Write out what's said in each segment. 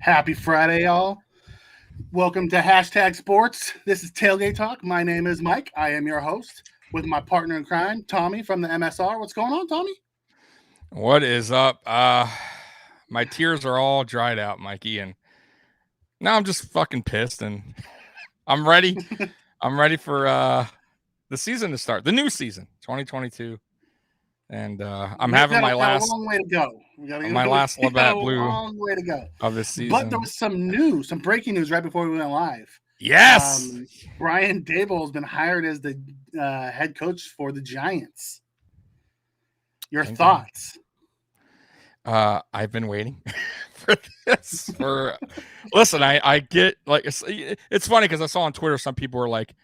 Happy Friday, y'all. Welcome to Hashtag Sports. This is Tailgate Talk. My name is Mike. I am your host with my partner in crime, Tommy from the MSR. What's going on, Tommy? What is up? My tears are all dried out, Mikey, and now I'm just fucking pissed and I'm ready. I'm ready for the season to start. The new season, 2022. And I'm We've having got my a last long way to go. We got Labatt a Blue long way to go. of this But there season. was some news, some breaking news right before we went live. Yes. Brian Daboll has been hired as the head coach for the Giants. Your thoughts? I've been waiting for this. Listen, I get like it's funny because I saw on Twitter some people were like,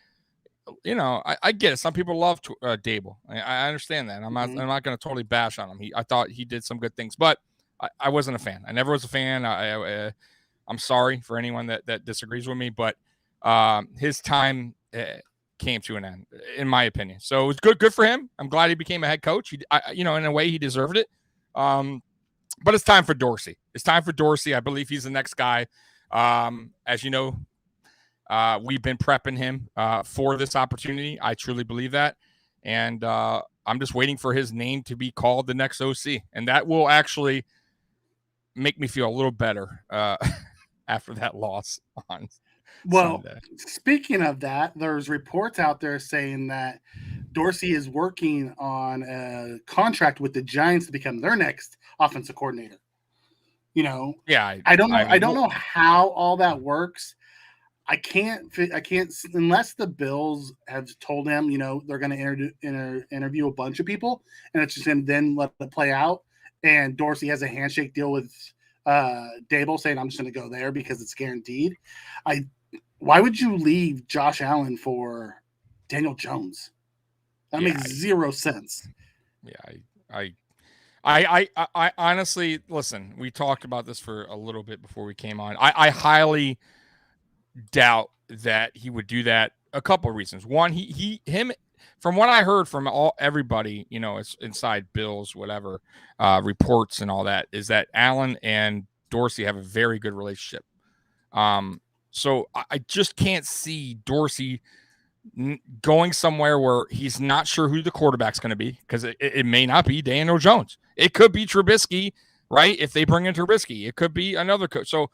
I get it. Some people love Dable. I understand that. I'm not going to totally bash on him. I thought he did some good things, but I wasn't a fan. I never was a fan. I'm sorry for anyone that disagrees with me, but his time came to an end, in my opinion. So it was good for him. I'm glad he became a head coach. In a way, he deserved it. But it's time for Dorsey. I believe he's the next guy. As you know, we've been prepping him for this opportunity. I truly believe that. And I'm just waiting for his name to be called the next OC. And that will actually make me feel a little better after that loss on Sunday. Speaking of that, there's reports out there saying that Dorsey is working on a contract with the Giants to become their next offensive coordinator. Yeah, I don't know how all that works. I can't unless the Bills have told him, they're going to interview a bunch of people, and it's just him then let it play out. And Dorsey has a handshake deal with Dable saying, "I'm just going to go there because it's guaranteed." Why would you leave Josh Allen for Daniel Jones? That makes zero sense. Yeah, I honestly, listen, we talked about this for a little bit before we came on. I highly doubt that he would do that. A couple of reasons. One, him, from what I heard from everybody, it's inside Bills, whatever, reports and all that, is that Allen and Dorsey have a very good relationship. So I just can't see Dorsey going somewhere where he's not sure who the quarterback's going to be, because it may not be Daniel Jones. It could be Trubisky, right? If they bring in Trubisky, it could be another coach. So,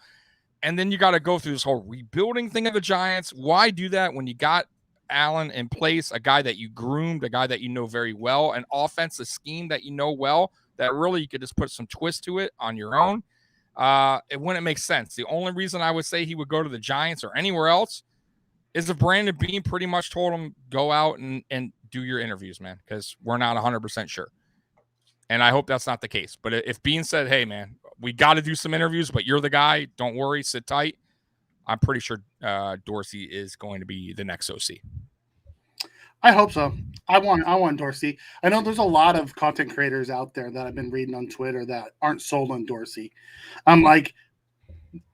and then you got to go through this whole rebuilding thing of the Giants. Why do that when you got Allen in place, a guy that you groomed, a guy that you know very well, an offensive scheme that you know well, that really you could just put some twist to it on your own? It wouldn't make sense. The only reason I would say he would go to the Giants or anywhere else is if Brandon Beane pretty much told him, go out and do your interviews, man, because we're not 100% sure. And I hope that's not the case. But if Beane said, hey, man, we got to do some interviews, but you're the guy, don't worry, sit tight, I'm pretty sure Dorsey is going to be the next OC. I hope so. I want Dorsey. I know there's a lot of content creators out there that I've been reading on Twitter that aren't sold on Dorsey. I'm like,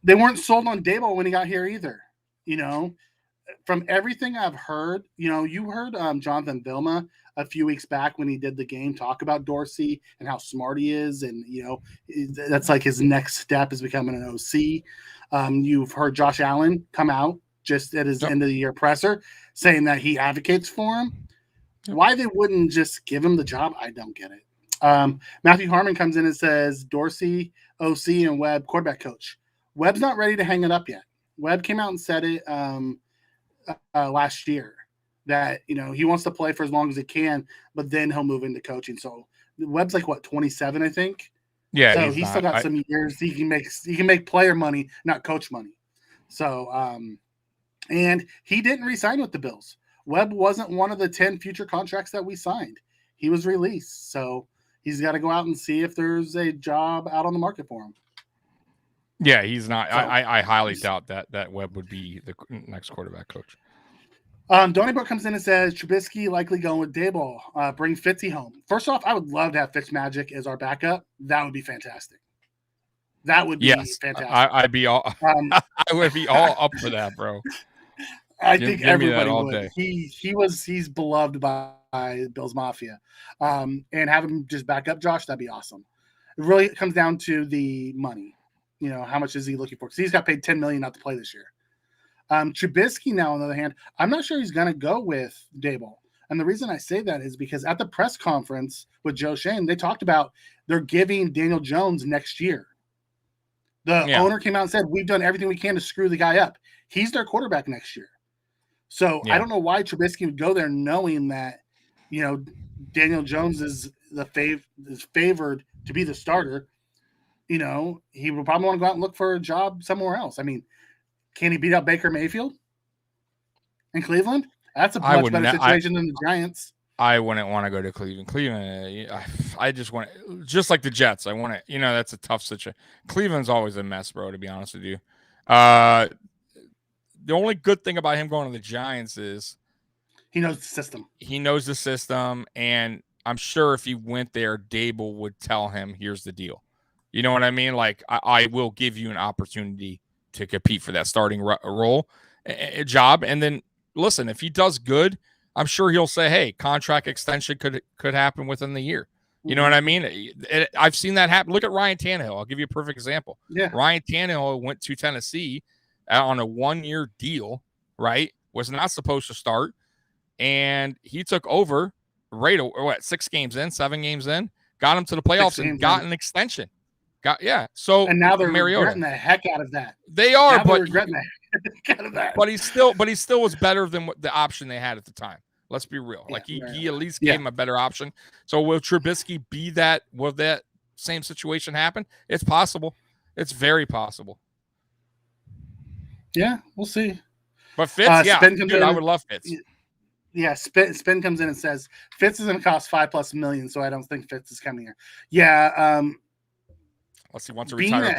they weren't sold on Dable when he got here either. From everything I've heard, you heard Jonathan Vilma a few weeks back when he did the game talk about Dorsey and how smart he is, and that's like his next step is becoming an OC. You've heard Josh Allen come out just at his end of the year presser saying that he advocates for him. Why they wouldn't just give him the job, I don't get it. Matthew Harmon comes in and says Dorsey, OC, and Webb quarterback coach. Webb's not ready to hang it up yet. Webb came out and said it last year that he wants to play for as long as he can, but then he'll move into coaching. So Webb's like 27, I think. Yeah, so he's still got some years. He can make player money, not coach money. So and he didn't re-sign with the Bills. Webb wasn't one of the 10 future contracts that we signed. He was released, so he's got to go out and see if there's a job out on the market for him. Yeah, he's not. So, I highly doubt that Webb would be the next quarterback coach. Donnie Brook comes in and says Trubisky likely going with Daboll. Bring Fitzy home. First off, I would love to have Fitzmagic as our backup. That would be fantastic. That would be fantastic. I'd be all. I would be all up for that, bro. I think everybody would. He's beloved by Bills Mafia, and have him just back up Josh. That'd be awesome. It really comes down to the money. how much is he looking for? Because he's got paid $10 million not to play this year. Trubisky now, on the other hand, I'm not sure he's going to go with Dable. And the reason I say that is because at the press conference with Joe Shane, they talked about they're giving Daniel Jones next year. The owner came out and said, we've done everything we can to screw the guy up. He's their quarterback next year. So I don't know why Trubisky would go there knowing that, Daniel Jones is favored to be the starter. He would probably want to go out and look for a job somewhere else. I mean, can he beat out Baker Mayfield in Cleveland? That's a much better situation than the Giants. I wouldn't want to go to Cleveland. I just want just like the Jets. I want to, that's a tough situation. Cleveland's always a mess, bro, to be honest with you. The only good thing about him going to the Giants is he knows the system. He knows the system, and I'm sure if he went there, Dable would tell him, here's the deal. You know what I mean? Like, I will give you an opportunity to compete for that starting role, job. And then, listen, if he does good, I'm sure he'll say, hey, contract extension could happen within the year. You know what I mean? I've seen that happen. Look at Ryan Tannehill. I'll give you a perfect example. Yeah. Ryan Tannehill went to Tennessee on a 1-year deal, right? Was not supposed to start. And he took over 7 games in, got him to the playoffs and got an extension. So and now they're Mariota. regretting the heck out of that. They are, but regretting the heck out of that. But he still was better than what the option they had at the time. Let's be real. Like he at least gave him a better option. So will Trubisky be that? Will that same situation happen? It's possible. It's very possible. Yeah, we'll see. But Fitz, I would love Fitz. Yeah, Spin comes in and says Fitz is going to cost $5+ million, so I don't think Fitz is coming here. Yeah, unless he wants to retire.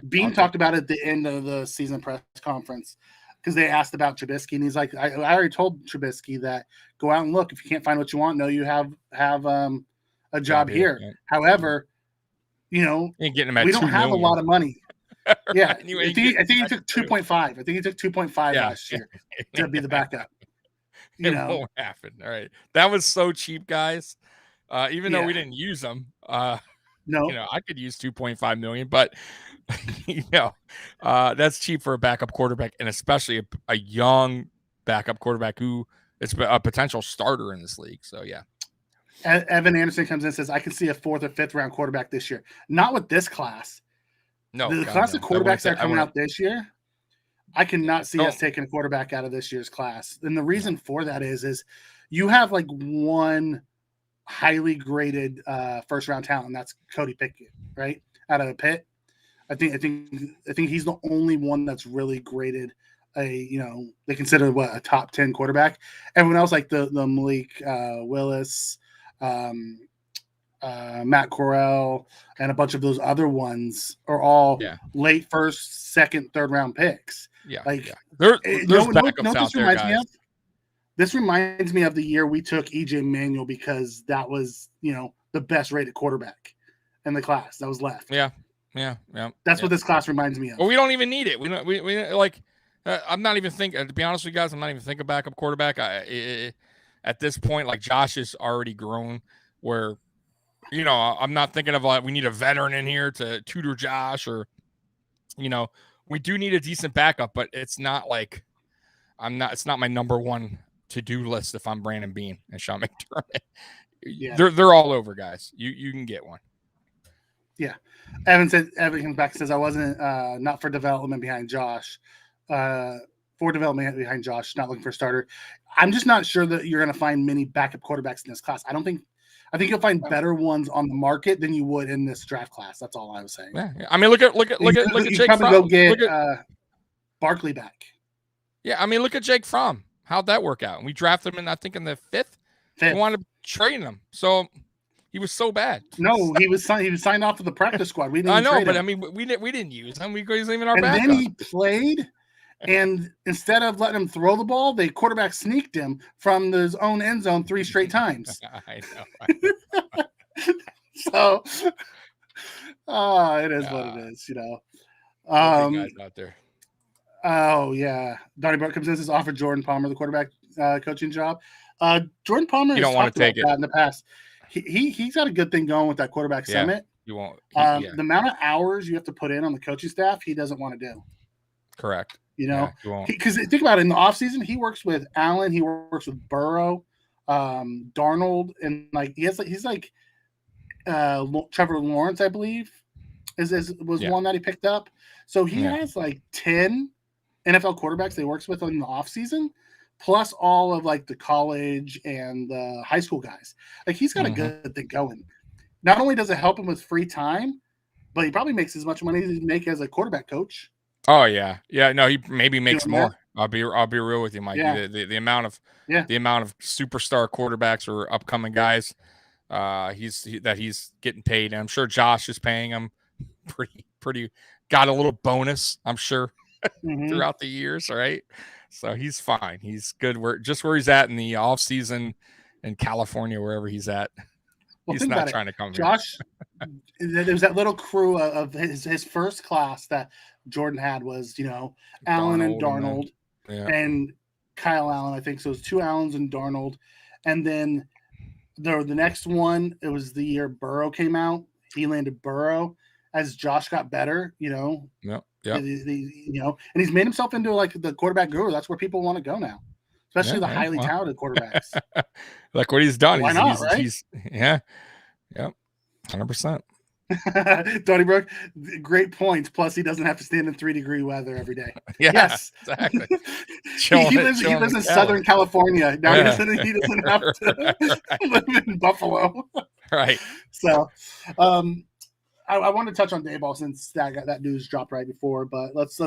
Bean talked about it at the end of the season press conference because they asked about Trubisky, and he's like, I already told Trubisky that go out and look. If you can't find what you want, you have a job here. Right. However, we don't have a lot of money. Yeah, I think he took 2.5. I think he took 2.5 last year to be the backup. It won't happen. All right, that was so cheap, guys. Even though we didn't use them, no, I could use 2.5 million, but that's cheap for a backup quarterback, and especially a young backup quarterback who is a potential starter in this league. So yeah. Evan Anderson comes in and says, I can see a 4th or 5th round quarterback this year. Not with this class. No, the class of quarterbacks that are coming out this year, I cannot see us taking a quarterback out of this year's class. And the reason for that is you have like one highly graded first round talent, and that's Cody Pickett, right? Out of Pitt. I think he's the only one that's really graded they consider a top 10 quarterback. Everyone else, like the Malik Willis, Matt Corral, and a bunch of those other ones are all late 1st, 2nd, 3rd round picks. Yeah, There's backups out there, guys. This reminds me of the year we took EJ Manuel because that was the best rated quarterback in the class that was left. Yeah. That's what this class reminds me of. Well, we don't even need it. We like. I'm not even thinking. To be honest with you guys, I'm not even thinking backup quarterback. At this point, like Josh is already grown. Where I'm not thinking of we need a veteran in here to tutor Josh, or we do need a decent backup, but it's not like it's not my number one to-do list if I'm Brandon Beane and Sean McDermott. Yeah. They're all over, guys. You can get one. Yeah. Evan comes back and says I wasn't not for development behind Josh. For development behind Josh, not looking for a starter. I'm just not sure that you're going to find many backup quarterbacks in this class. I think you'll find better ones on the market than you would in this draft class. That's all I was saying. Yeah. I mean, look at Jake Fromm. Go get Barkley back. Yeah, I mean, look at Jake Fromm. How'd that work out? And we drafted him in, I think, in the 5th. We wanted to trade him, so he was so bad. No, he was signed off of the practice squad. We didn't. I know, but him. I mean, we didn't use him. He wasn't even our backup. And then he played. And instead of letting him throw the ball, the quarterback sneaked him from his own end zone 3 straight times. I know. So, it is what it is, guys out there. Oh yeah, Donnie Burke comes in and says offer Jordan Palmer the quarterback coaching job. Jordan Palmer. You don't want to take it in the past. He's got a good thing going with that quarterback summit. You won't. The amount of hours you have to put in on the coaching staff, he doesn't want to do. Correct. You know, you won't. Because think about it, in the offseason, he works with Allen, he works with Burrow, Darnold, and like he's like Trevor Lawrence, I believe, was one that he picked up. So he has like 10 NFL quarterbacks that he works with in the offseason, plus all of like the college and the high school guys. Like he's got a good thing going. Not only does it help him with free time, but he probably makes as much money as he make as a quarterback coach. Oh yeah. No, he maybe makes more. I'll be real with you, Mike. Yeah. The amount of superstar quarterbacks or upcoming guys he's getting paid, and I'm sure Josh is paying him pretty got a little bonus, I'm sure, throughout the years, right? So he's fine. He's good where he's at in the off season in California, wherever he's at. He's not trying to come here. Josh, there's that little crew of his first class that Jordan had was, Allen and Darnold and Kyle Allen, I think. So it was 2 Allens and Darnold. And then the next one, it was the year Burrow came out. He landed Burrow as Josh got better, Yep. And he's made himself into like the quarterback guru. That's where people want to go now, especially the highly talented quarterbacks. Like what he's done. Why not, right? Yep. 100%. Donnybrook, great points. Plus, he doesn't have to stand in 3-degree weather every day. Yes, exactly. He lives in Southern California. Now he doesn't have to live in Buffalo. Right. So, I want to touch on Dayball since that news dropped right before, but let's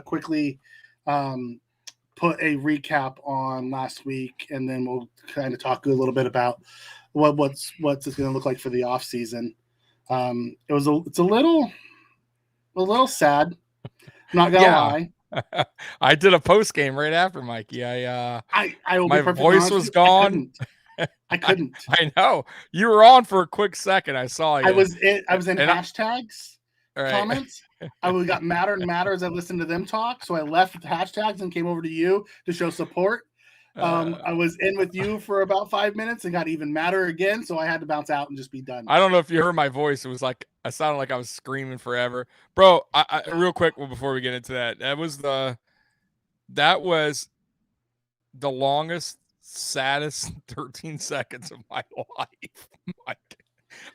quickly put a recap on last week, and then we'll kind of talk a little bit about what's going to look like for the off season. It's a little sad. Not gonna lie. I did a post game right after Mikey. My voice was gone. I couldn't. I know you were on for a quick second. I saw you. I was in hashtags comments. I got madder and madder as I listened to them talk. So I left the hashtags and came over to you to show support. I was in with you for about 5 minutes and got even madder again. So I had to bounce out and just be done. I don't know if you heard my voice. It was like, I sounded like I was screaming forever, bro. I real quick. Well, before we get into that, that was the longest, saddest 13 seconds of my life.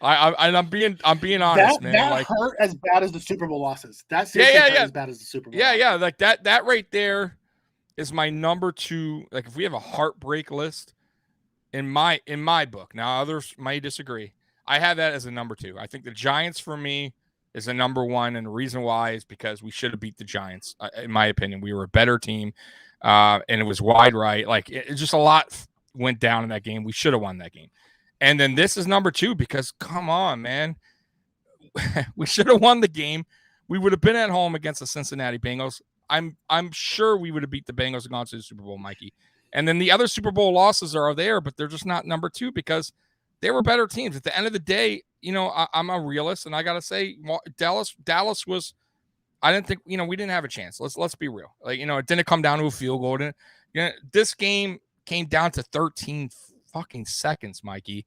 I'm being honest, man. That hurt as bad as the Super Bowl losses. That seriously hurt as bad as the Super Bowl. Yeah. Like that right there is my number 2. Like if we have a heartbreak list in my book, now others might disagree. I have that as a number 2. I think the Giants for me is a number 1, and the reason why is because we should have beat the Giants. In my opinion, we were a better team, and it was wide right. Like it just a lot went down in that game. We should have won that game. And then this is number 2 because come on, man, we should have won the game. We would have been at home against the Cincinnati Bengals. I'm sure we would have beat the Bengals and gone to the Super Bowl, Mikey. And then the other Super Bowl losses are there, but they're just not number 2 because they were better teams. At the end of the day, I'm a realist, and I got to say, Dallas was. I didn't think we didn't have a chance. Let's be real. Like it didn't come down to a field goal. This game came down to 13 fucking seconds, Mikey,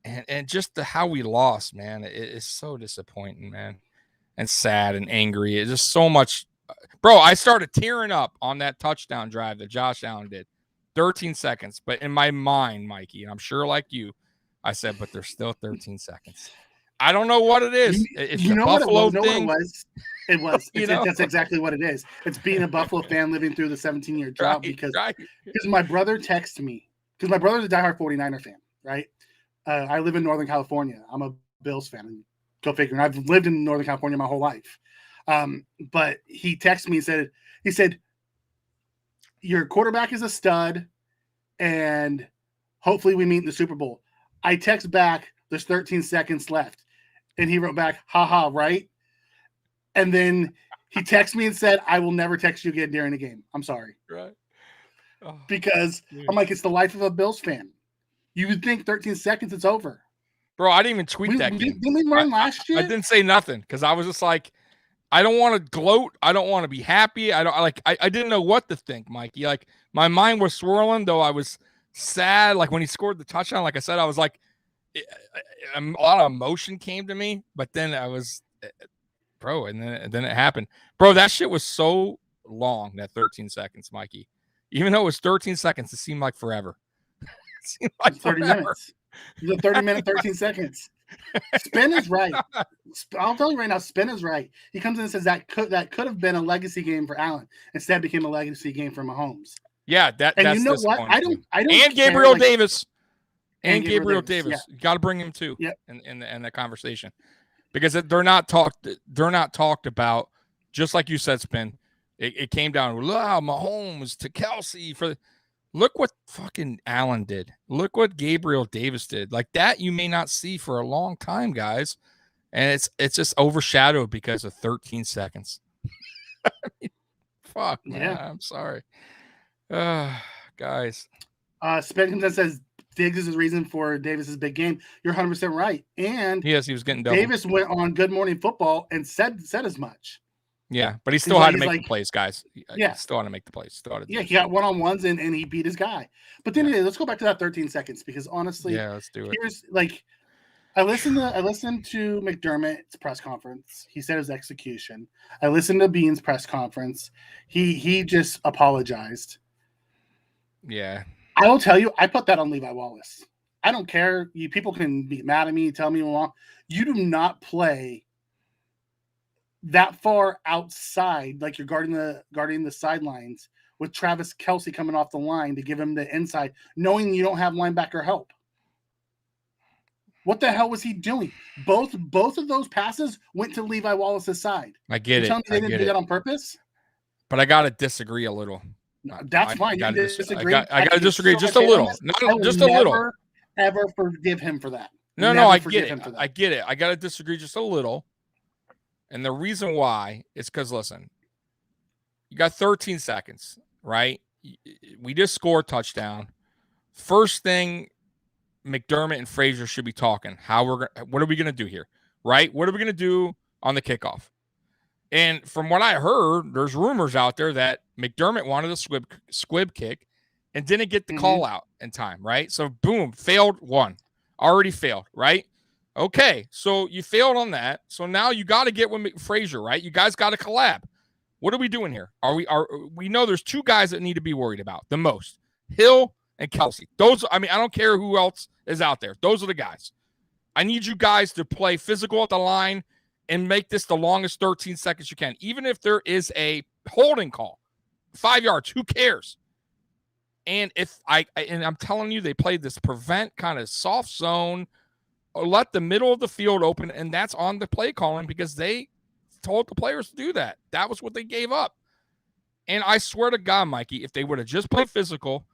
and just how we lost, man. It is so disappointing, man, and sad and angry. It's just so much. Bro, I started tearing up on that touchdown drive that Josh Allen did. 13 seconds. But in my mind, Mikey, and I'm sure like you, I said, but there's still 13 seconds. I don't know what it is. It's the Buffalo thing. It was. That's exactly what it is. It's being a Buffalo fan living through the 17-year drought because my brother texted me. Because my brother's a diehard 49er fan, right? I live in Northern California. I'm a Bills fan. And go figure. And I've lived in Northern California my whole life. But he texted me and he said, your quarterback is a stud, and hopefully we meet in the Super Bowl. I text back, there's 13 seconds left. And he wrote back, haha, right? And then he texted me and said, I will never text you again during the game. I'm sorry. Right. Oh, because I'm like, it's the life of a Bills fan. You would think 13 seconds, it's over. Bro, I didn't even tweet that game. Didn't we learn last year? I didn't say nothing because I was just like, I don't want to gloat. I don't want to be happy. I didn't know what to think, Mikey. Like my mind was swirling, though I was sad. Like when he scored the touchdown, like I said, I was like, a lot of emotion came to me, but then I was, bro, and then it happened. Bro, that shit was so long, that 13 seconds, Mikey. Even though it was 13 seconds, it seemed like forever. It seemed like 30 forever. minutes. It was a 30-minute, 13 seconds. Spin is right. I'll tell you right now, Spin is right. He comes in and says that could have been a legacy game for Allen. Instead, became a legacy game for Mahomes. Yeah, that's you know what? I don't. And Gabriel Davis. And Gabriel Davis. Davis. Yeah. You got to bring him too. Yeah. In the conversation, because they're not talked about. Just like you said, Spin. It came down. Wow, Mahomes to Kelsey for. Look what fucking Allen did. Look what Gabriel Davis did. Like that, you may not see for a long time, guys, and it's just overshadowed because of 13 seconds. I mean, fuck, man. Yeah. I'm sorry, guys. Spin comes and says Diggs is the reason for Davis's big game. You're 100% right, and yes, he was getting double. Davis went on Good Morning Football and said as much. Yeah, but he still had to make the plays, guys. Yeah, still had to make the plays. He got one-on-ones and he beat his guy. But then let's go back to that 13 seconds because honestly, let's do it. Here's like, I listened to McDermott's press conference. He said his execution. I listened to Bean's press conference. He just apologized. Yeah, I will tell you, I put that on Levi Wallace. I don't care. You people can be mad at me, tell me wrong. You do not play that far outside, like you're guarding the sidelines with Travis Kelce coming off the line to give him the inside, knowing you don't have linebacker help. What the hell was he doing? Both of those passes went to Levi Wallace's side. I get it. They didn't do that on purpose. But I gotta disagree a little. No, that's fine. I gotta disagree just a little. Not just a little. Ever forgive him for that? No, I get it. I get it. I gotta disagree just a little. And the reason why is because, listen, you got 13 seconds, right? We just scored a touchdown. First thing, McDermott and Frazier should be talking. What are we going to do here, right? What are we going to do on the kickoff? And from what I heard, there's rumors out there that McDermott wanted a squib kick and didn't get the call out in time, right? So, boom, failed one. Already failed, right? Okay, so you failed on that. So now you got to get with Frazier, right? You guys got to collab. What are we doing here? We know there's two guys that need to be worried about the most: Hill and Kelsey. I don't care who else is out there. Those are the guys. I need you guys to play physical at the line and make this the longest 13 seconds you can. Even if there is a holding call, 5 yards, who cares? And I'm telling you, they played this prevent kind of soft zone. Let the middle of the field open, and that's on the play calling because they told the players to do that. That was what they gave up. And I swear to God, Mikey, if they would have just played physical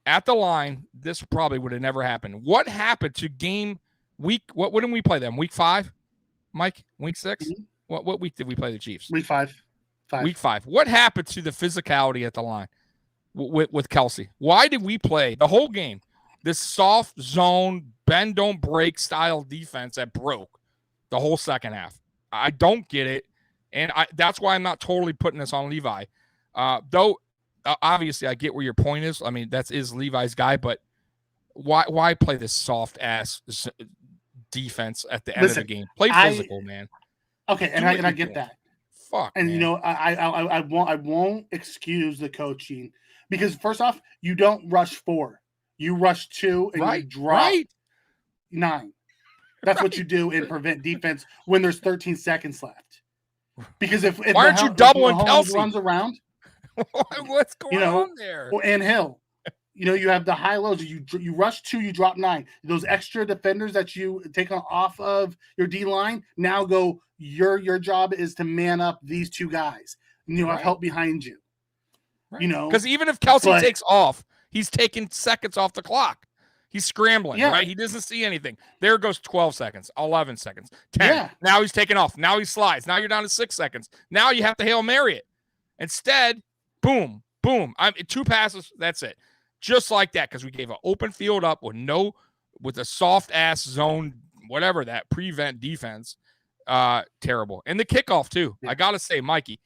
at the line, this probably would have never happened. What happened to game week? When did we play them? Week 5, Mike? Week 6? Mm-hmm. What week did we play the Chiefs? Week 5. Week 5. What happened to the physicality at the line with Kelsey? Why did we play the whole game this soft zone, bend don't break style defense that broke the whole second half? I don't get it, and that's why I'm not totally putting this on Levi. Though obviously I get where your point is. I mean, that is Levi's guy, but why play this soft ass defense at the end of the game? Play physical, man. Okay, and I get that. Fuck, and man. I won't excuse the coaching because first off, you don't rush 4. You rush 2 and you drop 9. That's what you do in prevent defense when there's 13 seconds left. Because if why aren't you doubling Kelsey? Runs around, what's going on there? And Hill, you have the high lows. You rush 2, you drop 9. Those extra defenders that you take off of your D line now go. Your job is to man up these 2 guys. And you have help behind you. Right. Because even if Kelsey takes off, he's taking seconds off the clock. He's scrambling, right? He doesn't see anything. There goes 12 seconds, 11 seconds, 10. Yeah. Now he's taking off. Now he slides. Now you're down to 6 seconds. Now you have to Hail Mary it. Instead, boom, boom. 2 passes, that's it. Just like that, because we gave an open field up with a soft-ass zone, whatever that, prevent defense. Terrible. And the kickoff, too. Yeah. I got to say, Mikey,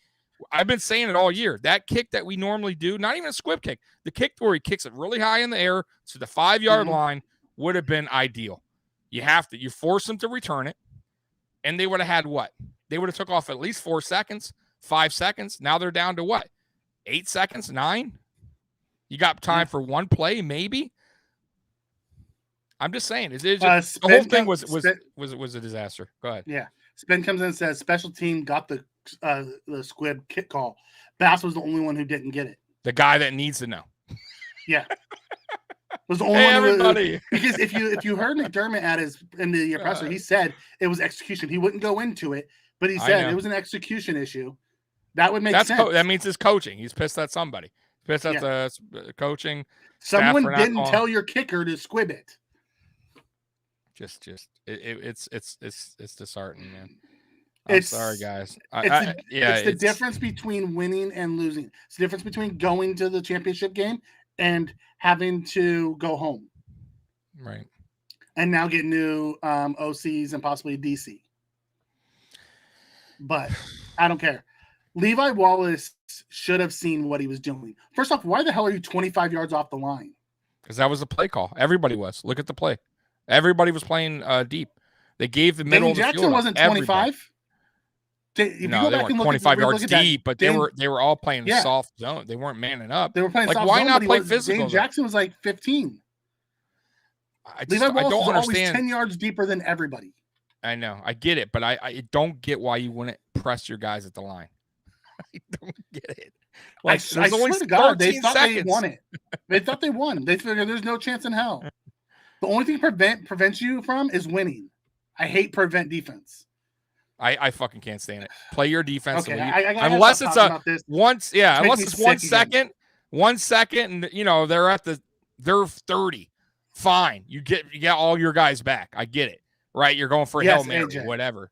I've been saying it all year. That kick that we normally do, not even a squib kick, the kick where he kicks it really high in the air to the 5-yard line would have been ideal. You force them to return it, and they would have had what? They would have took off at least 4 seconds, 5 seconds. Now they're down to what? 8 seconds, 9? You got time for one play, maybe? I'm just saying. The whole thing was a disaster. Go ahead. Yeah. Spin comes in and says, special team got the squib kick call. Bass was the only one who didn't get it. The guy that needs to know. Yeah. Was the only one everybody. Because if you heard McDermott in the presser, he said it was execution. He wouldn't go into it, but he said it was an execution issue. That would make sense. That means it's coaching. He's pissed at somebody. Pissed at the coaching. Someone didn't tell your kicker to squib it. It's disheartening, man. I'm sorry, guys. It's the difference between winning and losing. It's the difference between going to the championship game and having to go home. Right. And now get new OCs and possibly DC. But I don't care. Levi Wallace should have seen what he was doing. First off, why the hell are you 25 yards off the line? Because that was the play call. Everybody was. Look at the play. Everybody was playing deep. They gave the middle of the field. Jackson wasn't 25. No, they weren't 25 yards deep, but they were all playing soft zone. They weren't manning up. They were playing soft zone. Why not play physical? Dane Jackson was like 15. Levi Wallace was always 10 yards deeper than everybody. I know. I get it, but I don't get why you wouldn't press your guys at the line. I don't get it. Like, I swear to God, they thought they won it. They thought they won. They figured there's no chance in hell. The only thing prevents you from is winning. I hate prevent defense. I fucking can't stand it. Play your defense. Okay, unless it's unless it's 1 second, 1 second, and they're 30. Fine. You get all your guys back. I get it. Right? You're going for a Hail Mary, AJ. Whatever.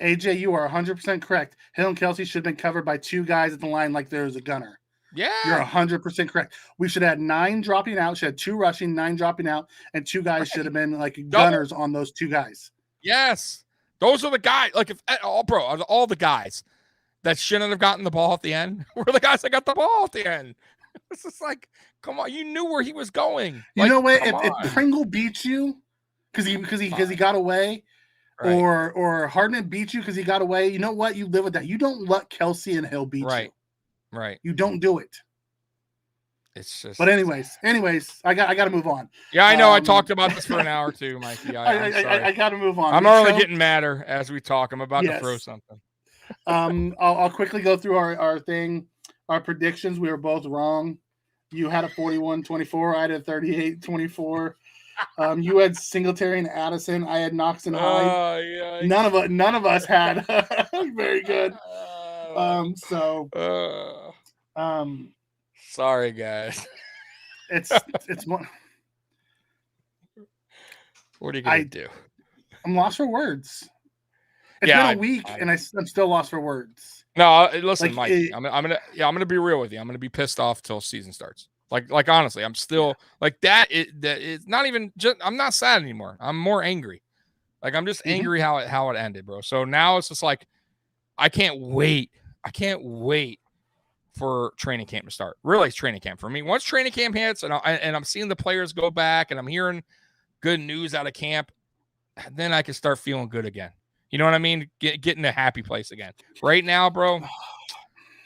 AJ, you are 100% correct. Hill and Kelsey should have been covered by 2 guys at the line like there was a gunner. Yeah. You're 100% correct. We should have had 9 dropping out. Should have 2 rushing, 9 dropping out, and 2 guys should have been like gunners on those 2 guys. Yes. Those are the guys. Like, all the guys that shouldn't have gotten the ball at the end were the guys that got the ball at the end. It's just like, come on. You knew where he was going. You know what? If Pringle beats you because he got away, right. or Hardman beat you because he got away, you know what? You live with that. You don't let Kelsey and Hill beat you. Right. You don't do it. It's just. But anyways, I got to move on. Yeah, I know. I talked about this for an hour too, Mikey. I got to move on. I'm already getting madder as we talk. I'm about to throw something. I'll quickly go through our thing. Our predictions. We were both wrong. You had a 41-24. I had a 38-24. You had Singletary and Addison. I had Knox and Hyde. Yeah. None of us had very good. Sorry, guys. It's one. What are you gonna do? I'm lost for words. It's been a week, and I'm still lost for words. No, listen, Mike. I'm gonna be real with you. I'm gonna be pissed off till season starts. Like honestly, I'm still like that. It's not even just. I'm not sad anymore. I'm more angry. Like I'm just angry how it ended, bro. So now it's just like I can't wait. I can't wait for training camp to start. Really, it's training camp for me. Once training camp hits, and I'm seeing the players go back, and I'm hearing good news out of camp, then I can start feeling good again. You know what I mean? Get in a happy place again. Right now, bro,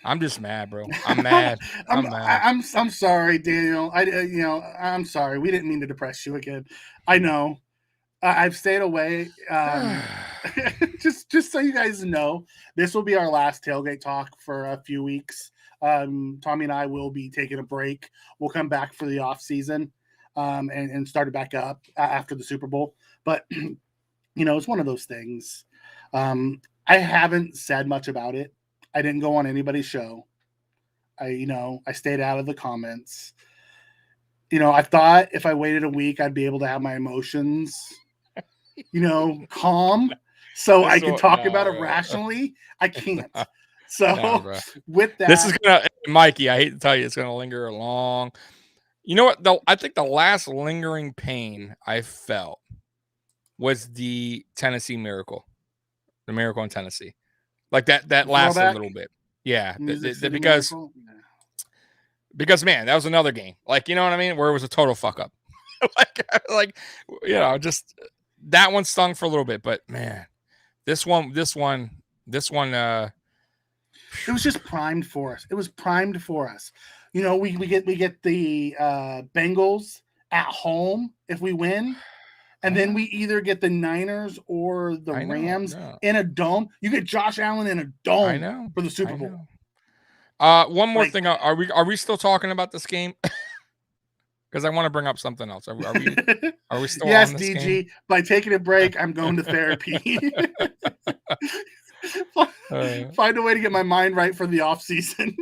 I'm just mad, bro. I'm mad. I'm sorry, Daniel. I'm sorry. We didn't mean to depress you again. I know. I've stayed away. Just so you guys know, this will be our last tailgate talk for a few weeks. Tommy and I will be taking a break. We'll come back for the off season and start it back up after the Super Bowl. But it's one of those things. I haven't said much about it. I didn't go on anybody's show. I stayed out of the comments. I thought if I waited a week, I'd be able to have my emotions, calm, so I can talk about it rationally. I can't. So with that, this is Mikey. I hate to tell you, it's gonna linger long. You know what? I think the last lingering pain I felt was the Tennessee Miracle, the Miracle in Tennessee. Like that lasted a little bit. Yeah, because man, that was another game. Like, you know what I mean? Where it was a total fuck up. just that one stung for a little bit, but man, this one. It was just primed for us. It was primed for us. You know, we get the Bengals at home if we win, and then we either get the Niners or the Rams in a dome. You get Josh Allen in a dome for the Super Bowl. One more thing. Are we still talking about this game? Because I want to bring up something else. Are we still yes, on this DG. game? By taking a break, I'm going to therapy. Find a way to get my mind right for the off season.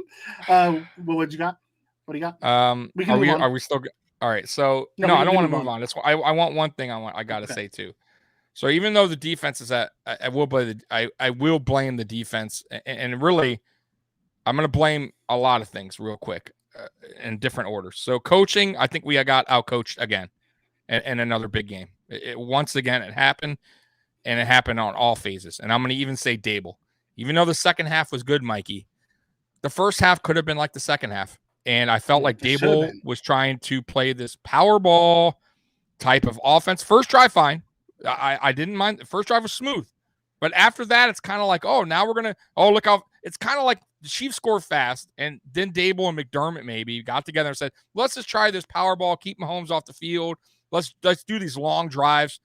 What you got? What do you got? We can move on. Are we still? All right. So no, I don't want to move on. That's why I want one thing. I got to say too. So even though the defense is I will blame the defense, and really, I'm going to blame a lot of things real quick in different orders. So coaching, I think we got outcoached again in another big game. Once again, it happened, and it happened on all phases. And I'm going to even say Dable. Even though the second half was good, Mikey, the first half could have been like the second half. And I felt like Dable was trying to play this power ball type of offense. First drive, fine. I didn't mind. The first drive was smooth. But after that, it's kind of like, oh, now we're going to, look how, it's kind of like the Chiefs score fast. And then Dable and McDermott maybe got together and said, let's just try this power ball, keep Mahomes off the field. Let's do these long drives.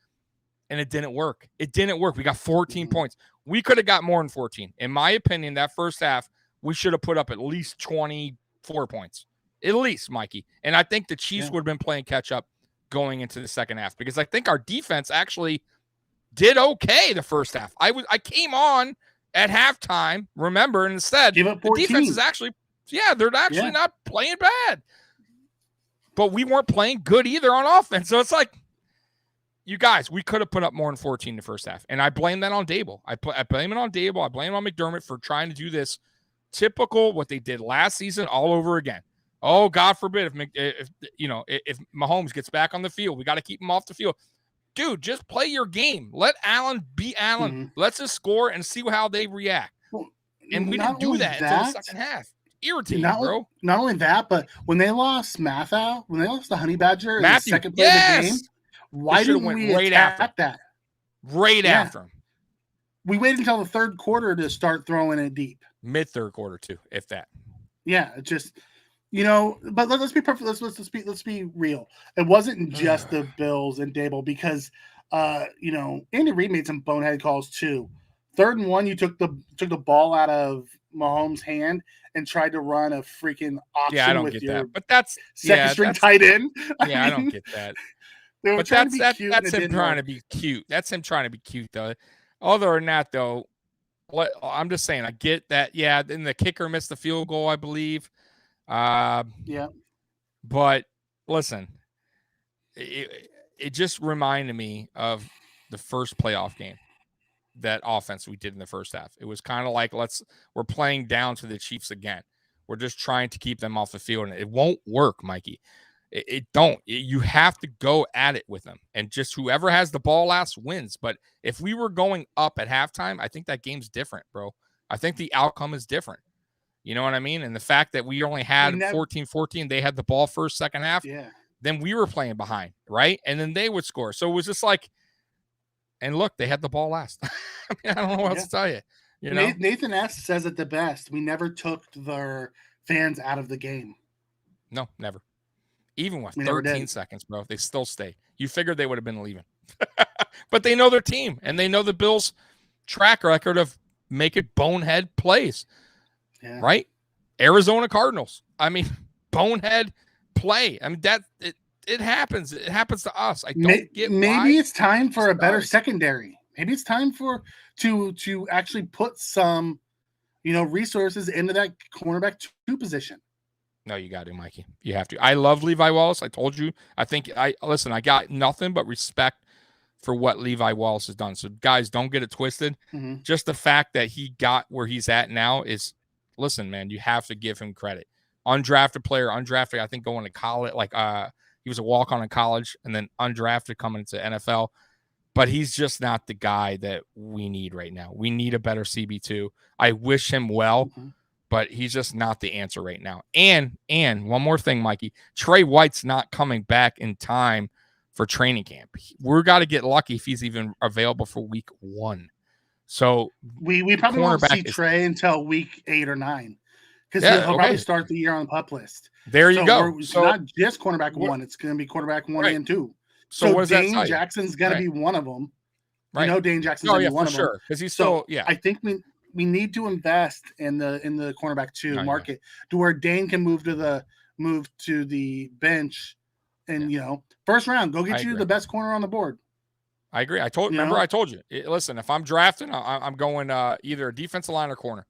And it didn't work. It didn't work. We got 14 points. We could have got more than 14. In my opinion, that first half, we should have put up at least 24 points. At least, Mikey. And I think the Chiefs would have been playing catch up going into the second half because I think our defense actually did okay the first half. I came on at halftime, remember, and instead the defense is actually, they're actually not playing bad. But we weren't playing good either on offense. So it's like, you guys, we could have put up more than 14 in the first half. And I blame that on Dable. I blame it on Dable. I blame it on McDermott for trying to do this typical what they did last season all over again. Oh, God forbid if Mahomes gets back on the field, we got to keep him off the field. Dude, just play your game. Let Allen be Allen. Mm-hmm. Let's just score and see how they react. Well, and we didn't do that until the second half. Irritating, bro. Not only that, but when they lost Matthew, when they lost the Honey Badger in the second play of the game, why didn't we attack that? Right after him. We waited until the third quarter to start throwing it deep. Mid-third quarter, too, if that. Yeah, it just... but let's be perfect. Let's be real. It wasn't just the Bills and Dable because, Andy Reid made some bonehead calls too. 3rd and 1, you took the ball out of Mahomes' hand and tried to run a freaking option. Yeah, I don't get that. But that's second string tight end. I don't get that. But that's him trying to be cute. That's him trying to be cute, though. Other than that, though, I'm just saying I get that. Yeah, then the kicker missed the field goal, I believe. But listen, it just reminded me of the first playoff game, that offense we did in the first half. It was kind of like we're playing down to the Chiefs again. We're just trying to keep them off the field, and it won't work, Mikey. You have to go at it with them, and just whoever has the ball last wins. But if we were going up at halftime, I think that game's different, bro. I think the outcome is different. You know what I mean? And the fact that we only had 14-14, they had the ball first, second half, then we were playing behind, right? And then they would score. So it was just like, and look, they had the ball last. I mean, I don't know what else to tell you. Nathan S. says it the best. We never took their fans out of the game. No, never. Even with 13 seconds, bro, they still stay. You figured they would have been leaving. But they know their team, and they know the Bills' track record of making bonehead plays. Yeah. Right? Arizona Cardinals. I mean, bonehead play. I mean, it happens. It happens to us. I don't get maybe it's time for a better secondary. Maybe it's time to actually put some, resources into that cornerback 2 position. No, you got to, Mikey. You have to. I love Levi Wallace. I told you. I got nothing but respect for what Levi Wallace has done. So guys, don't get it twisted. Mm-hmm. Just the fact that he got where he's at now is, listen, man, you have to give him credit. Undrafted player, I think going to college, he was a walk-on in college and then undrafted coming to NFL. But he's just not the guy that we need right now. We need a better CB2. I wish him well, but he's just not the answer right now. And one more thing, Mikey, Trey White's not coming back in time for training camp. We're got to get lucky if he's even available for week 1. So we probably won't see cornerback Trey until week 8 or 9 because he'll probably start the year on the PUP list. There you go. It's not just cornerback 1; it's going to be cornerback 1 and 2. So what does Dane that tell you? Jackson's going to be one of them. Right. You know, Dane Jackson's going to be one of them. Sure, because he's still I think we need to invest in the cornerback 2 market to where Dane can move to the bench, and first round, go get you the best corner on the board. I agree. I told you. Listen, if I'm drafting, I'm going either a defensive line or corner.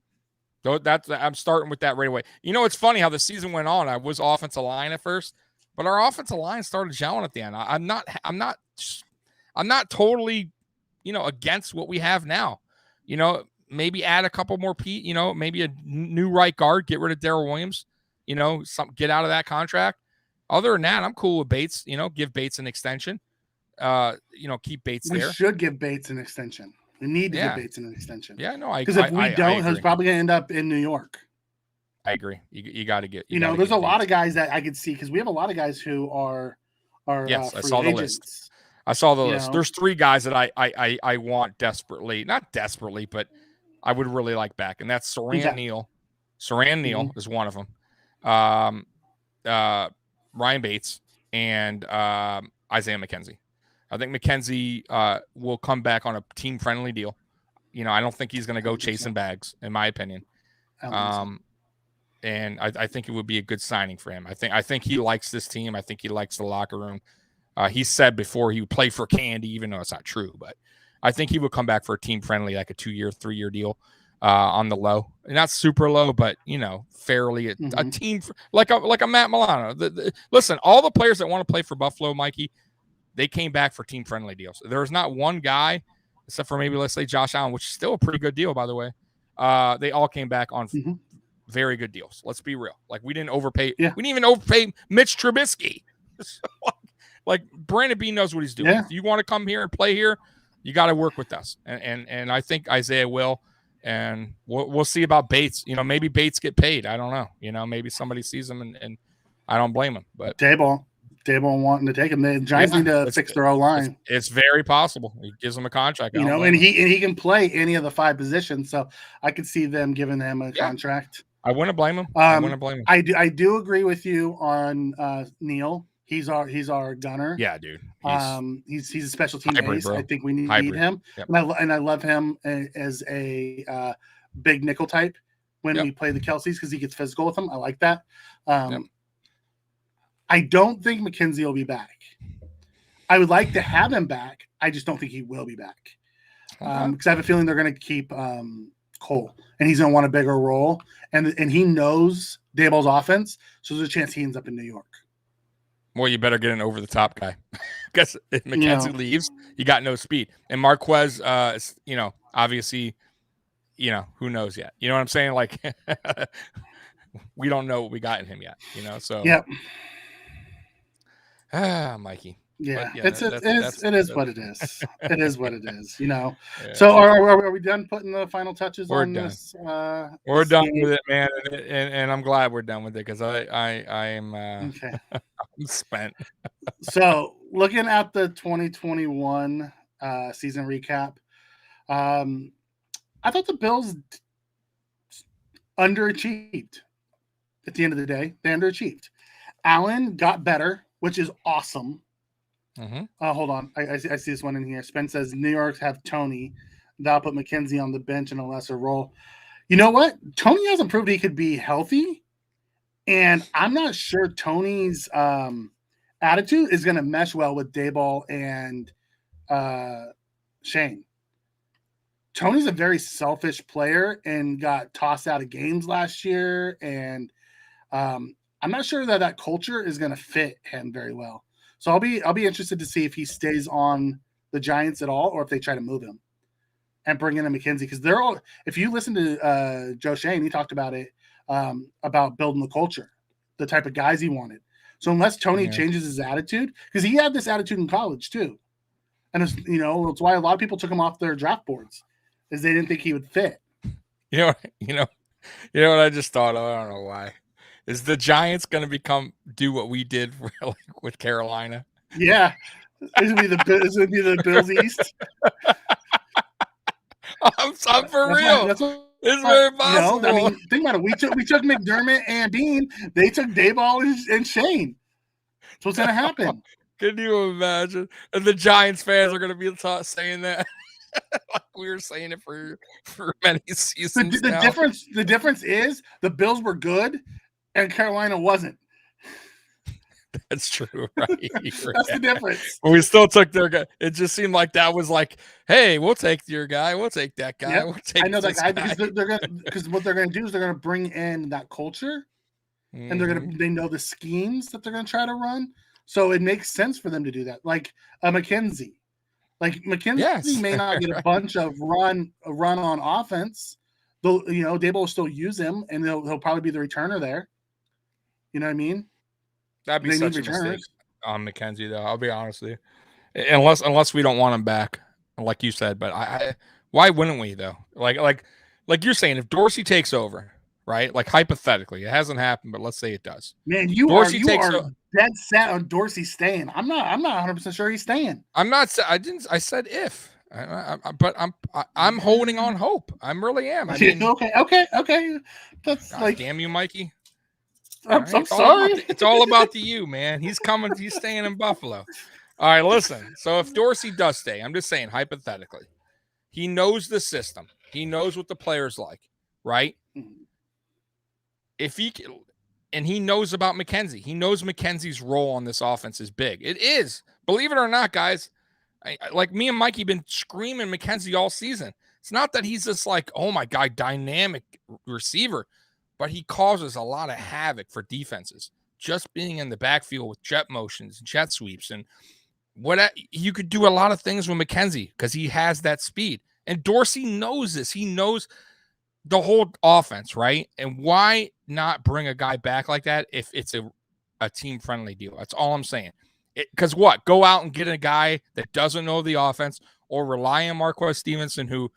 So I'm starting with that right away. It's funny how the season went on. I was offensive line at first, but our offensive line started gelling at the end. I'm not totally, against what we have now. Maybe add a couple more maybe a new right guard, get rid of Darrell Williams, get out of that contract. Other than that, I'm cool with Bates, give Bates an extension. Keep Bates there. We should give Bates an extension. We need to give Bates an extension. Yeah, no, because if we don't, he's probably going to end up in New York. I agree. You got to get. There's a lot of guys that I could see because we have a lot of guys who are. Yes, I free saw agents. the list. I saw the list. There's 3 guys that I want desperately, not desperately, but I would really like back, and that's Saran Neal. Saran Neal is one of them. Ryan Bates and Isaiah McKenzie. I think McKenzie will come back on a team-friendly deal. I don't think he's going to go chasing bags, in my opinion. And I think it would be a good signing for him. I think he likes this team. I think he likes the locker room. He said before he would play for Candy, even though it's not true, but I think he would come back for a team-friendly, like a 2-year, 3-year deal on the low. Not super low, but, fairly a team like a Matt Milano. Listen, all the players that want to play for Buffalo, Mikey, they came back for team-friendly deals. There's not one guy, except for maybe, let's say, Josh Allen, which is still a pretty good deal, by the way. They all came back on very good deals. Let's be real. Like, we didn't overpay. Yeah. We didn't even overpay Mitch Trubisky. So, like, Brandon Beane knows what he's doing. Yeah. If you want to come here and play here, you got to work with us. And I think Isaiah will. And we'll see about Bates. Maybe Bates get paid. I don't know. Maybe somebody sees him and I don't blame him. But Daboll wanting to take him. The Giants need to fix their O-line. It's very possible. He gives them a contract. And he can play any of the 5 positions. So I could see them giving him a contract. I wouldn't blame him. I do agree with you on Neal. He's our gunner. Yeah, dude. He's a special team ace. Bro. I think we need hybrid. him. Yep. And I love him as a big nickel type when we play the Kelseys because he gets physical with them. I like that. I don't think McKenzie will be back. I would like to have him back. I just don't think he will be back because I have a feeling they're going to keep Cole, and he's going to want a bigger role. And he knows Daboll's offense, so there's a chance he ends up in New York. Well, you better get an over-the-top guy because if McKenzie leaves, you got no speed. And Marquez, obviously, who knows yet? You know what I'm saying? Like, we don't know what we got in him yet. So yep. Mikey. Yeah, it is what it is. It is what it is. Yeah. So are we done putting the final touches on this? We're done with it, man, and I'm glad we're done with it because I am okay. I'm spent. So looking at the 2021 season recap, I thought the Bills underachieved. At the end of the day, they underachieved. Allen got better, which is awesome. Mm-hmm. Hold on. I see this one in here. Spence says New York have Tony. That'll put McKenzie on the bench in a lesser role. You know what? Tony hasn't proved he could be healthy. And I'm not sure Tony's attitude is going to mesh well with Daboll and Shane. Tony's a very selfish player and got tossed out of games last year. And I'm not sure that culture is going to fit him very well. So I'll be interested to see if he stays on the Giants at all, or if they try to move him and bring in a McKenzie. Because they're all. If you listen to Joe Shane, he talked about it about building the culture, the type of guys he wanted. So unless Tony changes his attitude, because he had this attitude in college too, and it's why a lot of people took him off their draft boards, is they didn't think he would fit. You know what I just thought of? I don't know why. Is the Giants going to do what we did with Carolina? Yeah. It's gonna be the Bills East. I'm for real. That's what It's very possible. I mean, think about it. We took McDermott and Bean. They took Dayball and Shane. That's what's gonna happen. Can you imagine? And the Giants fans are gonna be saying that. Like we were saying it for many seasons. The difference is the Bills were good and Carolina wasn't. That's true, right? That's the difference. But we still took their guy. It just seemed like that was like, hey, we'll take your guy. We'll take that guy. Yep. We'll take I know that guy because what they're gonna do is they're gonna bring in that culture, and they know the schemes that they're gonna try to run. So it makes sense for them to do that. Like McKenzie. Like McKenzie may not get a bunch of run on offense, though. Daboll will still use him, and he'll probably be the returner there. You know what I mean? That'd be such a mistake on McKenzie, though. I'll be honest with you, unless we don't want him back, like you said. But why wouldn't we though? Like you're saying, if Dorsey takes over, right? Like hypothetically, it hasn't happened, but let's say it does. Man, you are dead set on Dorsey staying. I'm not 100% sure he's staying. I'm not. I said if. But I'm holding on hope. I really am. I mean, okay. That's God damn you, Mikey. I'm sorry. It's all about the you, man. He's coming. He's staying in Buffalo. All right, listen. So if Dorsey does stay, I'm just saying hypothetically, he knows the system. He knows what the players like, right? And he knows about McKenzie. He knows McKenzie's role on this offense is big. It is. Believe it or not, guys. Like me and Mikey been screaming McKenzie all season. It's not that he's just like, oh my God, dynamic receiver, but he causes a lot of havoc for defenses. Just being in the backfield with jet motions, jet sweeps, and you could do a lot of things with McKenzie because he has that speed. And Dorsey knows this. He knows the whole offense, right? And why not bring a guy back like that if it's a team-friendly deal? That's all I'm saying. Because what? Go out and get a guy that doesn't know the offense or rely on Marquez Stevenson, who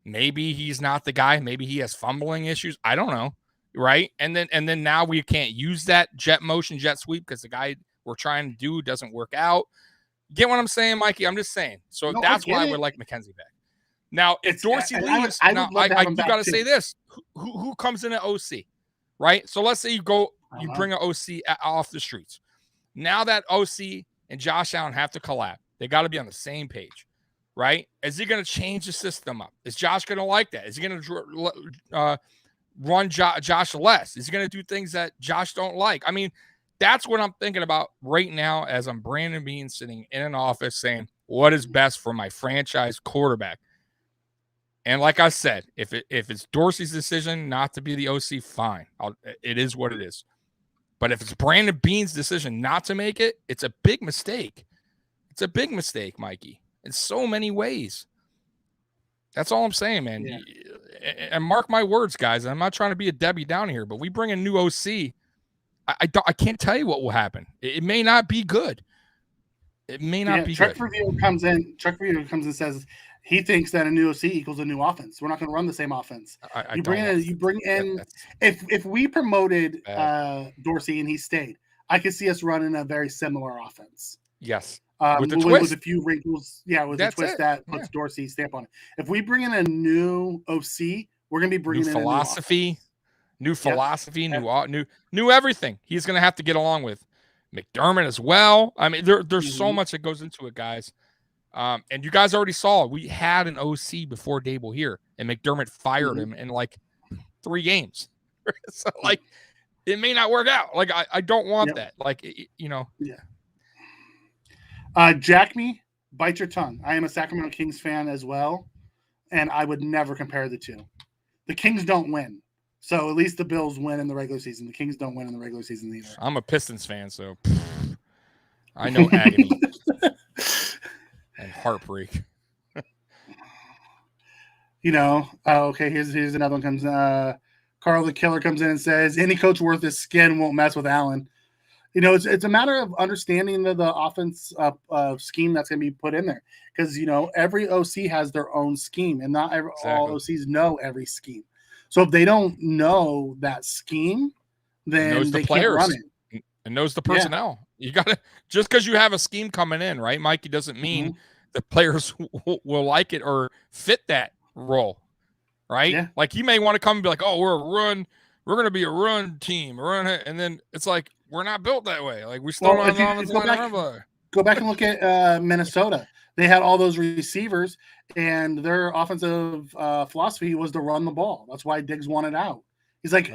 maybe he's not the guy. Maybe he has fumbling issues. I don't know, right? And then now we can't use that jet motion, jet sweep because the guy we're trying to do doesn't work out. Get what I'm saying, Mikey? I'm just saying. So that's why I would like McKenzie back. Now, if Dorsey leaves, you got to say this. Who comes in at OC, right? So let's say you bring an OC off the streets. Now that OC and Josh Allen have to collab. They got to be on the same page, right? Is he going to change the system up? Is Josh going to like that? Is he going to run Josh less? Is he going to do things that Josh don't like? I mean, that's what I'm thinking about right now as I'm Brandon Beane sitting in an office saying, what is best for my franchise quarterback? And like I said, if it's Dorsey's decision not to be the OC, fine. It is what it is. But if it's Brandon Beane's decision not to make it, it's a big mistake. It's a big mistake, Mikey, in so many ways. That's all I'm saying, man. Yeah. And mark my words, guys. I'm not trying to be a Debbie Downer here, but we bring a new OC. I can't tell you what will happen. It may not be good. It may not be good. Truck Review comes in and says he thinks that a new OC equals a new offense. We're not going to run the same offense. You bring in. If we promoted Dorsey and he stayed, I could see us running a very similar offense. Yes, with a few wrinkles. Yeah, with a twist that puts Dorsey's stamp on it. If we bring in a new OC, we're going to be bringing in new philosophy, new everything. He's going to have to get along with Mcdermott as well. I mean, there's so much that goes into it, guys. And you guys already saw we had an OC before Daboll here, and Mcdermott fired him in like 3 games. So like, it may not work out. Like I don't want that. Like Yeah. Jack me, bite your tongue. I am a Sacramento Kings fan as well, and I would never compare the two. The Kings don't win. So at least the Bills win in the regular season. The Kings don't win in the regular season either. I'm a Pistons fan, so I know agony and heartbreak. Okay, here's another one comes. Carl the Killer comes in and says, any coach worth his skin won't mess with Allen. It's a matter of understanding the offense scheme that's going to be put in there. Because, every OC has their own scheme, and not all OCs know every scheme. So if they don't know that scheme, then they can't run it. and knows the personnel. You got to, just because you have a scheme coming in, right, Mikey, doesn't mean the players will like it or fit that role, right? Yeah. Like he may want to come and be like, oh, we're going to be a run team, and then it's like, we're not built that way. Like we still don't have go back and look at Minnesota. They had all those receivers, and their offensive philosophy was to run the ball. That's why Diggs wanted out. He's like,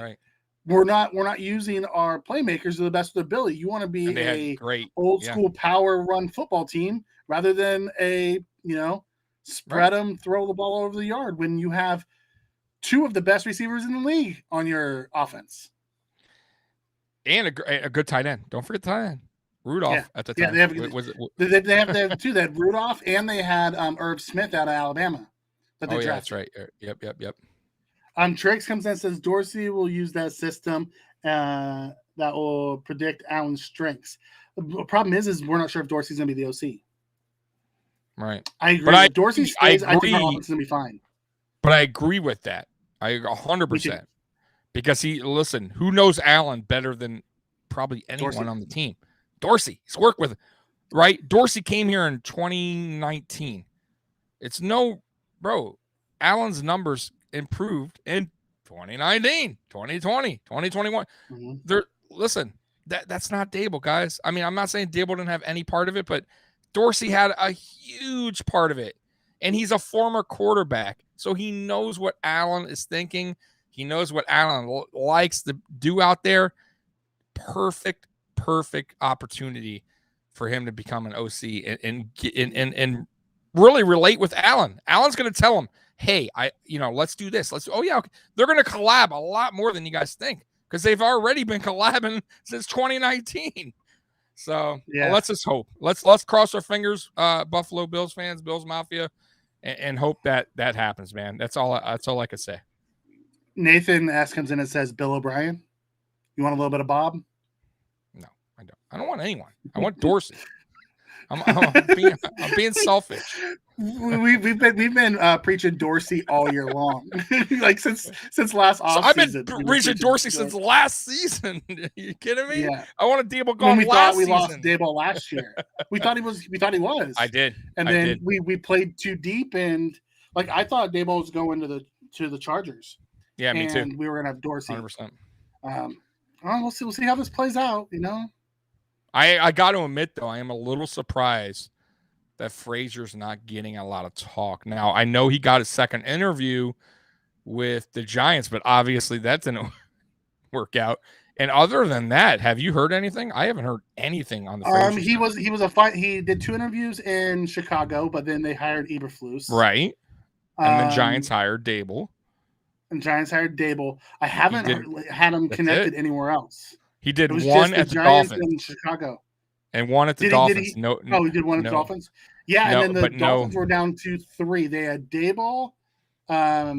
we're not using our playmakers to the best of their ability. You want to be a old school power run football team rather than a spread them, throw the ball over the yard when you have two of the best receivers in the league on your offense. And a good tight end. Don't forget the tight end. Rudolph at the time. Yeah, they have two. They had Rudolph and they had Irv Smith out of Alabama. That they drafted. That's right. Yep. Triggs comes in and says Dorsey will use that system that will predict Allen's strengths. The problem is we're not sure if Dorsey's going to be the OC. Right. I agree. If Dorsey stays, I think our offense is going to be fine. But I agree with that. 100%. Because who knows Allen better than probably anyone Dorsey on the team? Dorsey. He's worked with, right? Dorsey came here in 2019. It's Allen's numbers improved in 2019, 2020, 2021. That's not Dable, guys. I mean, I'm not saying Dable didn't have any part of it, but Dorsey had a huge part of it. And he's a former quarterback, so he knows what Allen is thinking. He knows what Allen likes to do out there. Perfect opportunity for him to become an OC and really relate with Allen. Allen's going to tell him, hey, let's do this. They're going to collab a lot more than you guys think because they've already been collabing since 2019. So let's just hope. Let's cross our fingers, Buffalo Bills fans, Bills Mafia, and hope that happens, man. That's all I can say. Nathan S comes in and says, Bill O'Brien. You want a little bit of Bob? No, I don't. I don't want anyone. I want Dorsey. I'm being selfish. We've been preaching Dorsey all year long, like since last offseason. I've been preaching Dorsey since last season. Are you kidding me? Yeah. I want a Dable gone last season. We lost Dable last year. We thought he was. I did. And then we played too deep, and like I thought Dable was going to the Chargers. Yeah, me too. We were gonna have Dorsey. 100%. We'll see how this plays out. I got to admit though, I am a little surprised that Frazier's not getting a lot of talk. Now I know he got a second interview with the Giants, but obviously that didn't work out. And other than that, have you heard anything? I haven't heard anything on the Frazier he did 2 interviews in Chicago, but then they hired Eberflus. Right. And the Giants hired Dable. I haven't had him connected anywhere else. He did one at the Dolphins in Chicago. And one at the Dolphins. He did one at the Dolphins? Yeah, and then the Dolphins were down to 3. They had Dable, at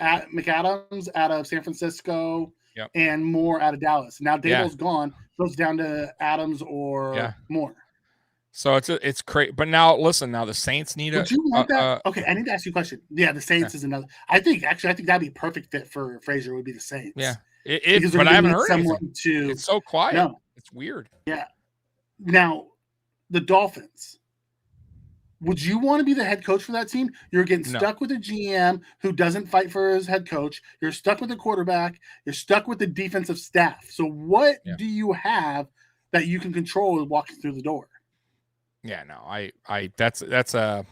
McAdams out of San Francisco, and Moore out of Dallas. Now Dable's gone. Goes down to Adams or Moore. So it's crazy. But now listen, the Saints need Would you want that? Okay, I need to ask you a question. Yeah, the Saints is another. I think that'd be a perfect fit for Frazier. Would be the Saints. Yeah, but I haven't heard anything. It's so quiet. No, it's weird. Yeah. Now, the Dolphins. Would you want to be the head coach for that team? You're getting stuck with a GM who doesn't fight for his head coach. You're stuck with the quarterback. You're stuck with the defensive staff. So what do you have that you can control walking through the door? Yeah, no, that's they're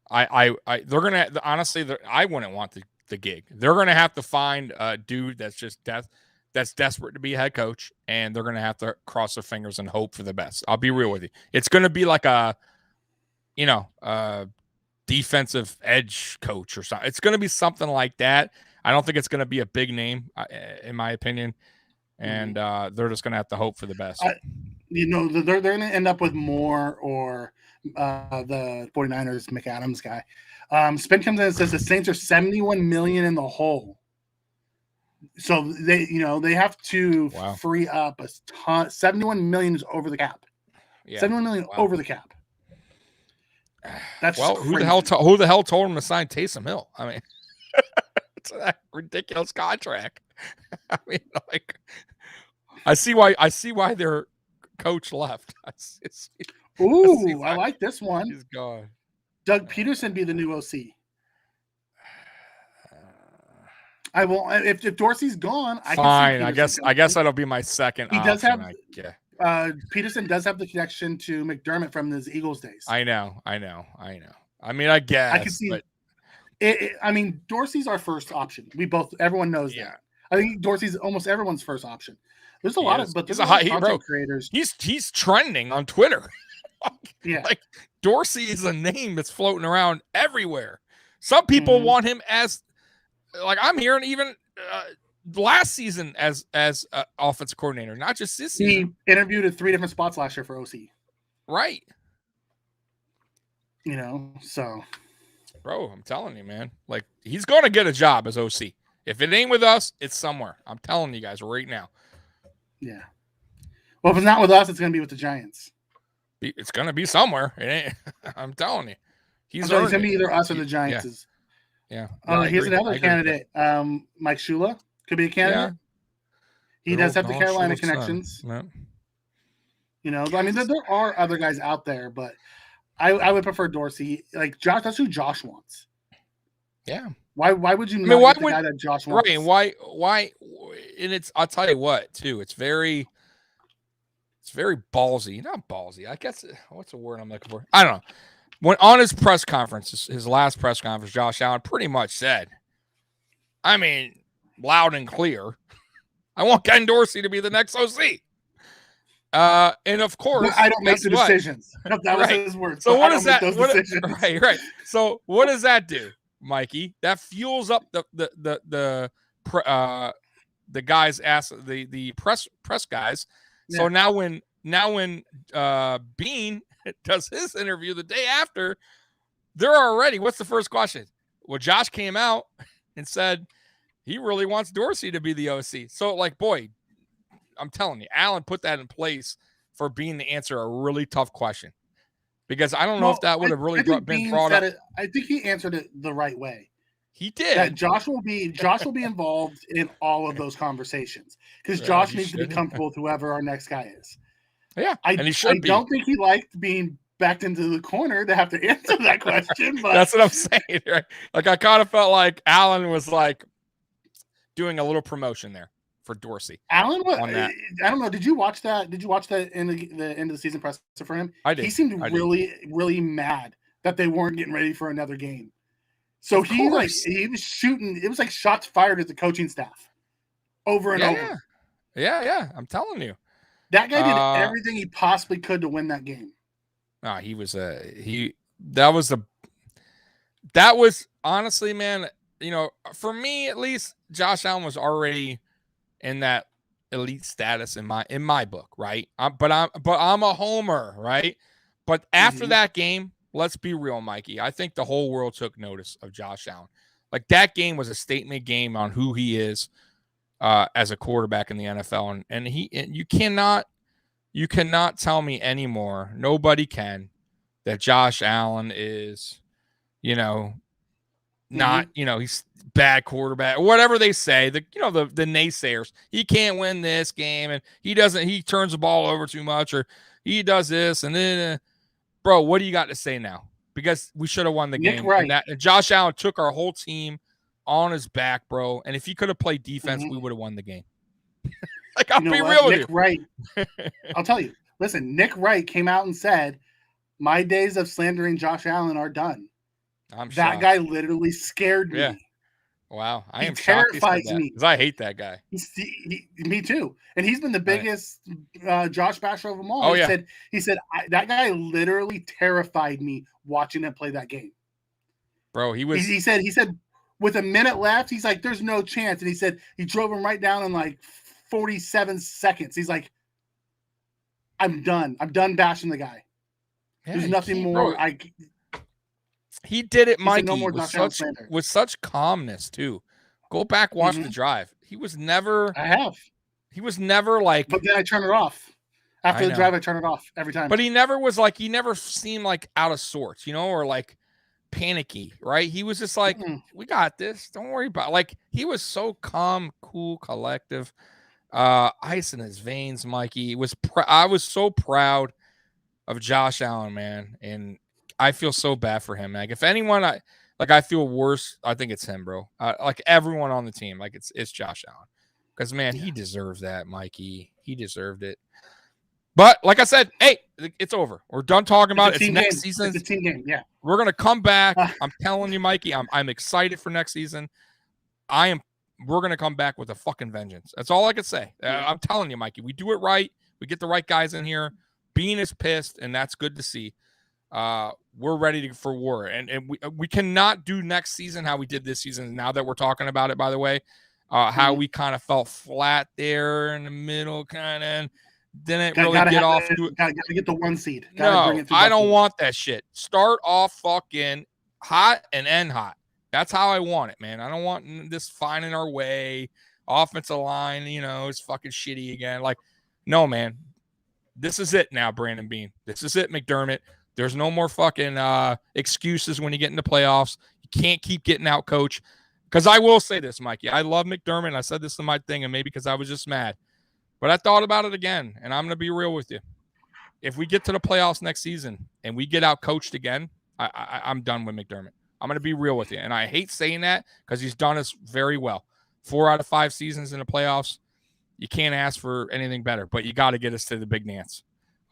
gonna honestly. I wouldn't want the gig. They're gonna have to find a dude that's just that's desperate to be a head coach, and they're gonna have to cross their fingers and hope for the best. I'll be real with you. It's gonna be like a defensive edge coach or something. It's gonna be something like that. I don't think it's gonna be a big name, in my opinion, and they're just gonna have to hope for the best. They're going to end up with Moore or the 49ers McAdams guy. Spin comes in and says the Saints are $71 million in the hole. So they have to free up a ton. $71 million is over the cap. Yeah. $71 million over the cap. That's who the hell told him to sign Taysom Hill? I mean, it's a ridiculous contract. I mean, like. I see why their coach left. Ooh, I like this one. He's gone. Doug Peterson be the new OC. I will if Dorsey's gone. Fine. I guess that'll be my second. He option. does have. Peterson does have the connection to McDermott from his Eagles days. I know. I mean, I guess I can see. But... I mean, Dorsey's our first option. Everyone knows that. I think Dorsey's almost everyone's first option. There's a lot of content creators. He's trending on Twitter. Yeah, like Dorsey is a name that's floating around everywhere. Some people want him as, like I'm hearing even last season as offensive coordinator, not just this season. He interviewed at 3 different spots last year for OC. Right. So. Bro, I'm telling you, man. Like he's going to get a job as OC. If it ain't with us, it's somewhere. I'm telling you guys right now. Yeah. Well, if it's not with us, it's going to be with the Giants. It's going to be somewhere. It ain't. I'm telling you. It's going to be either us or the Giants. Yeah. Here's another candidate. Mike Shula could be a candidate. Yeah. He does have the Carolina connections. Yeah. I mean, there are other guys out there, but I would prefer Dorsey. Like Josh, that's who Josh wants. Yeah. Why would you not get the guy that Josh wants? Right. And why? And I'll tell you what, too. It's very ballsy. Not ballsy. I guess what's the word I'm looking for? I don't know. When on his press conference, his last press conference, Josh Allen pretty much said, I mean, loud and clear, I want Ken Dorsey to be the next OC. And of course, I don't make the decisions. That was his words. So what does that? Right. So what does that do, Mikey? That fuels up the guys ask the press guys. Yeah. So now when Bean does his interview the day after, they're already. What's the first question? Well, Josh came out and said he really wants Dorsey to be the OC. So, like, boy, I'm telling you, Allen put that in place for Bean to answer a really tough question, because I don't know if that would have really been brought up. I think he answered it the right way. He did. That Josh will be involved in all of those conversations, because Josh needs to be comfortable with whoever our next guy is. Yeah, I don't think he liked being backed into the corner to have to answer that question. But that's what I'm saying, right? Like I kind of felt like Allen was like doing a little promotion there for Dorsey. Allen, I don't know. Did you watch that? Did you watch that in the end of the season presser for him? I did. He seemed really mad that they weren't getting ready for another game. So he was shooting. It was like shots fired at the coaching staff over and over. Yeah. I'm telling you. That guy did everything he possibly could to win that game. No, that was honestly, man, for me at least, Josh Allen was already in that elite status in my book, right? But I'm a homer, right? But after that game, let's be real, Mikey. I think the whole world took notice of Josh Allen. Like that game was a statement game on who he is as a quarterback in the NFL, and you cannot tell me anymore. Nobody can that Josh Allen is, not, he's bad quarterback, whatever they say, the naysayers. He can't win this game, and he turns the ball over too much, or he does this, and then, bro, what do you got to say now? Because we should have won the game. Right. And Josh Allen took our whole team on his back, bro. And if he could have played defense, we would have won the game. Like, I'll be real with you. Nick Wright, I'll tell you. Listen, Nick Wright came out and said, my days of slandering Josh Allen are done. That guy literally scared me. Yeah. Wow. I am shocked terrifies me because I hate that guy. Me too. And he's been the biggest Josh basher of them all. Oh, He said that guy literally terrified me watching him play that game. Bro, he said with a minute left, he's like, there's no chance. And he said he drove him right down in like 47 seconds. He's like, I'm done. I'm done bashing the guy. Yeah, there's nothing more. He did it, Mikey, no more with such calmness too. Go back, watch the drive. He was never. I have. He was never like. But then I turn it off. After the drive, I turn it off every time. But he never was like. He never seemed like out of sorts, or like panicky, right? He was just like, "We got this. Don't worry about." Like he was so calm, cool, collective. Ice in his veins, Mikey. I was so proud of Josh Allen, man, and I feel so bad for him. Like if anyone, I feel worse. I think it's him, bro. Like everyone on the team, like it's Josh Allen, because man, he deserves that, Mikey. He deserved it. But like I said, hey, it's over. We're done talking about it. It's next season. It's a team game. Yeah, we're gonna come back. I'm telling you, Mikey. I'm excited for next season. We're gonna come back with a fucking vengeance. That's all I can say. I'm telling you, Mikey. We do it right. We get the right guys in here. Bean is pissed, and that's good to see. We're ready for war, and we cannot do next season how we did this season. Now that we're talking about it, by the way, how we kind of felt flat there in the middle, kind of didn't really get off. Gotta get the 1 seed. No, I don't want that shit. Start off fucking hot and end hot. That's how I want it, man. I don't want this finding our way. Offensive line, is fucking shitty again. Like, no, man. This is it now, Brandon Bean. This is it, McDermott. There's no more fucking excuses when you get into playoffs. You can't keep getting out coached. Because I will say this, Mikey. I love McDermott. I said this in my thing, and maybe because I was just mad. But I thought about it again, and I'm going to be real with you. If we get to the playoffs next season and we get out coached again, I'm done with McDermott. I'm going to be real with you. And I hate saying that because he's done us very well. 4 out of 5 seasons in the playoffs. You can't ask for anything better, but you got to get us to the big dance.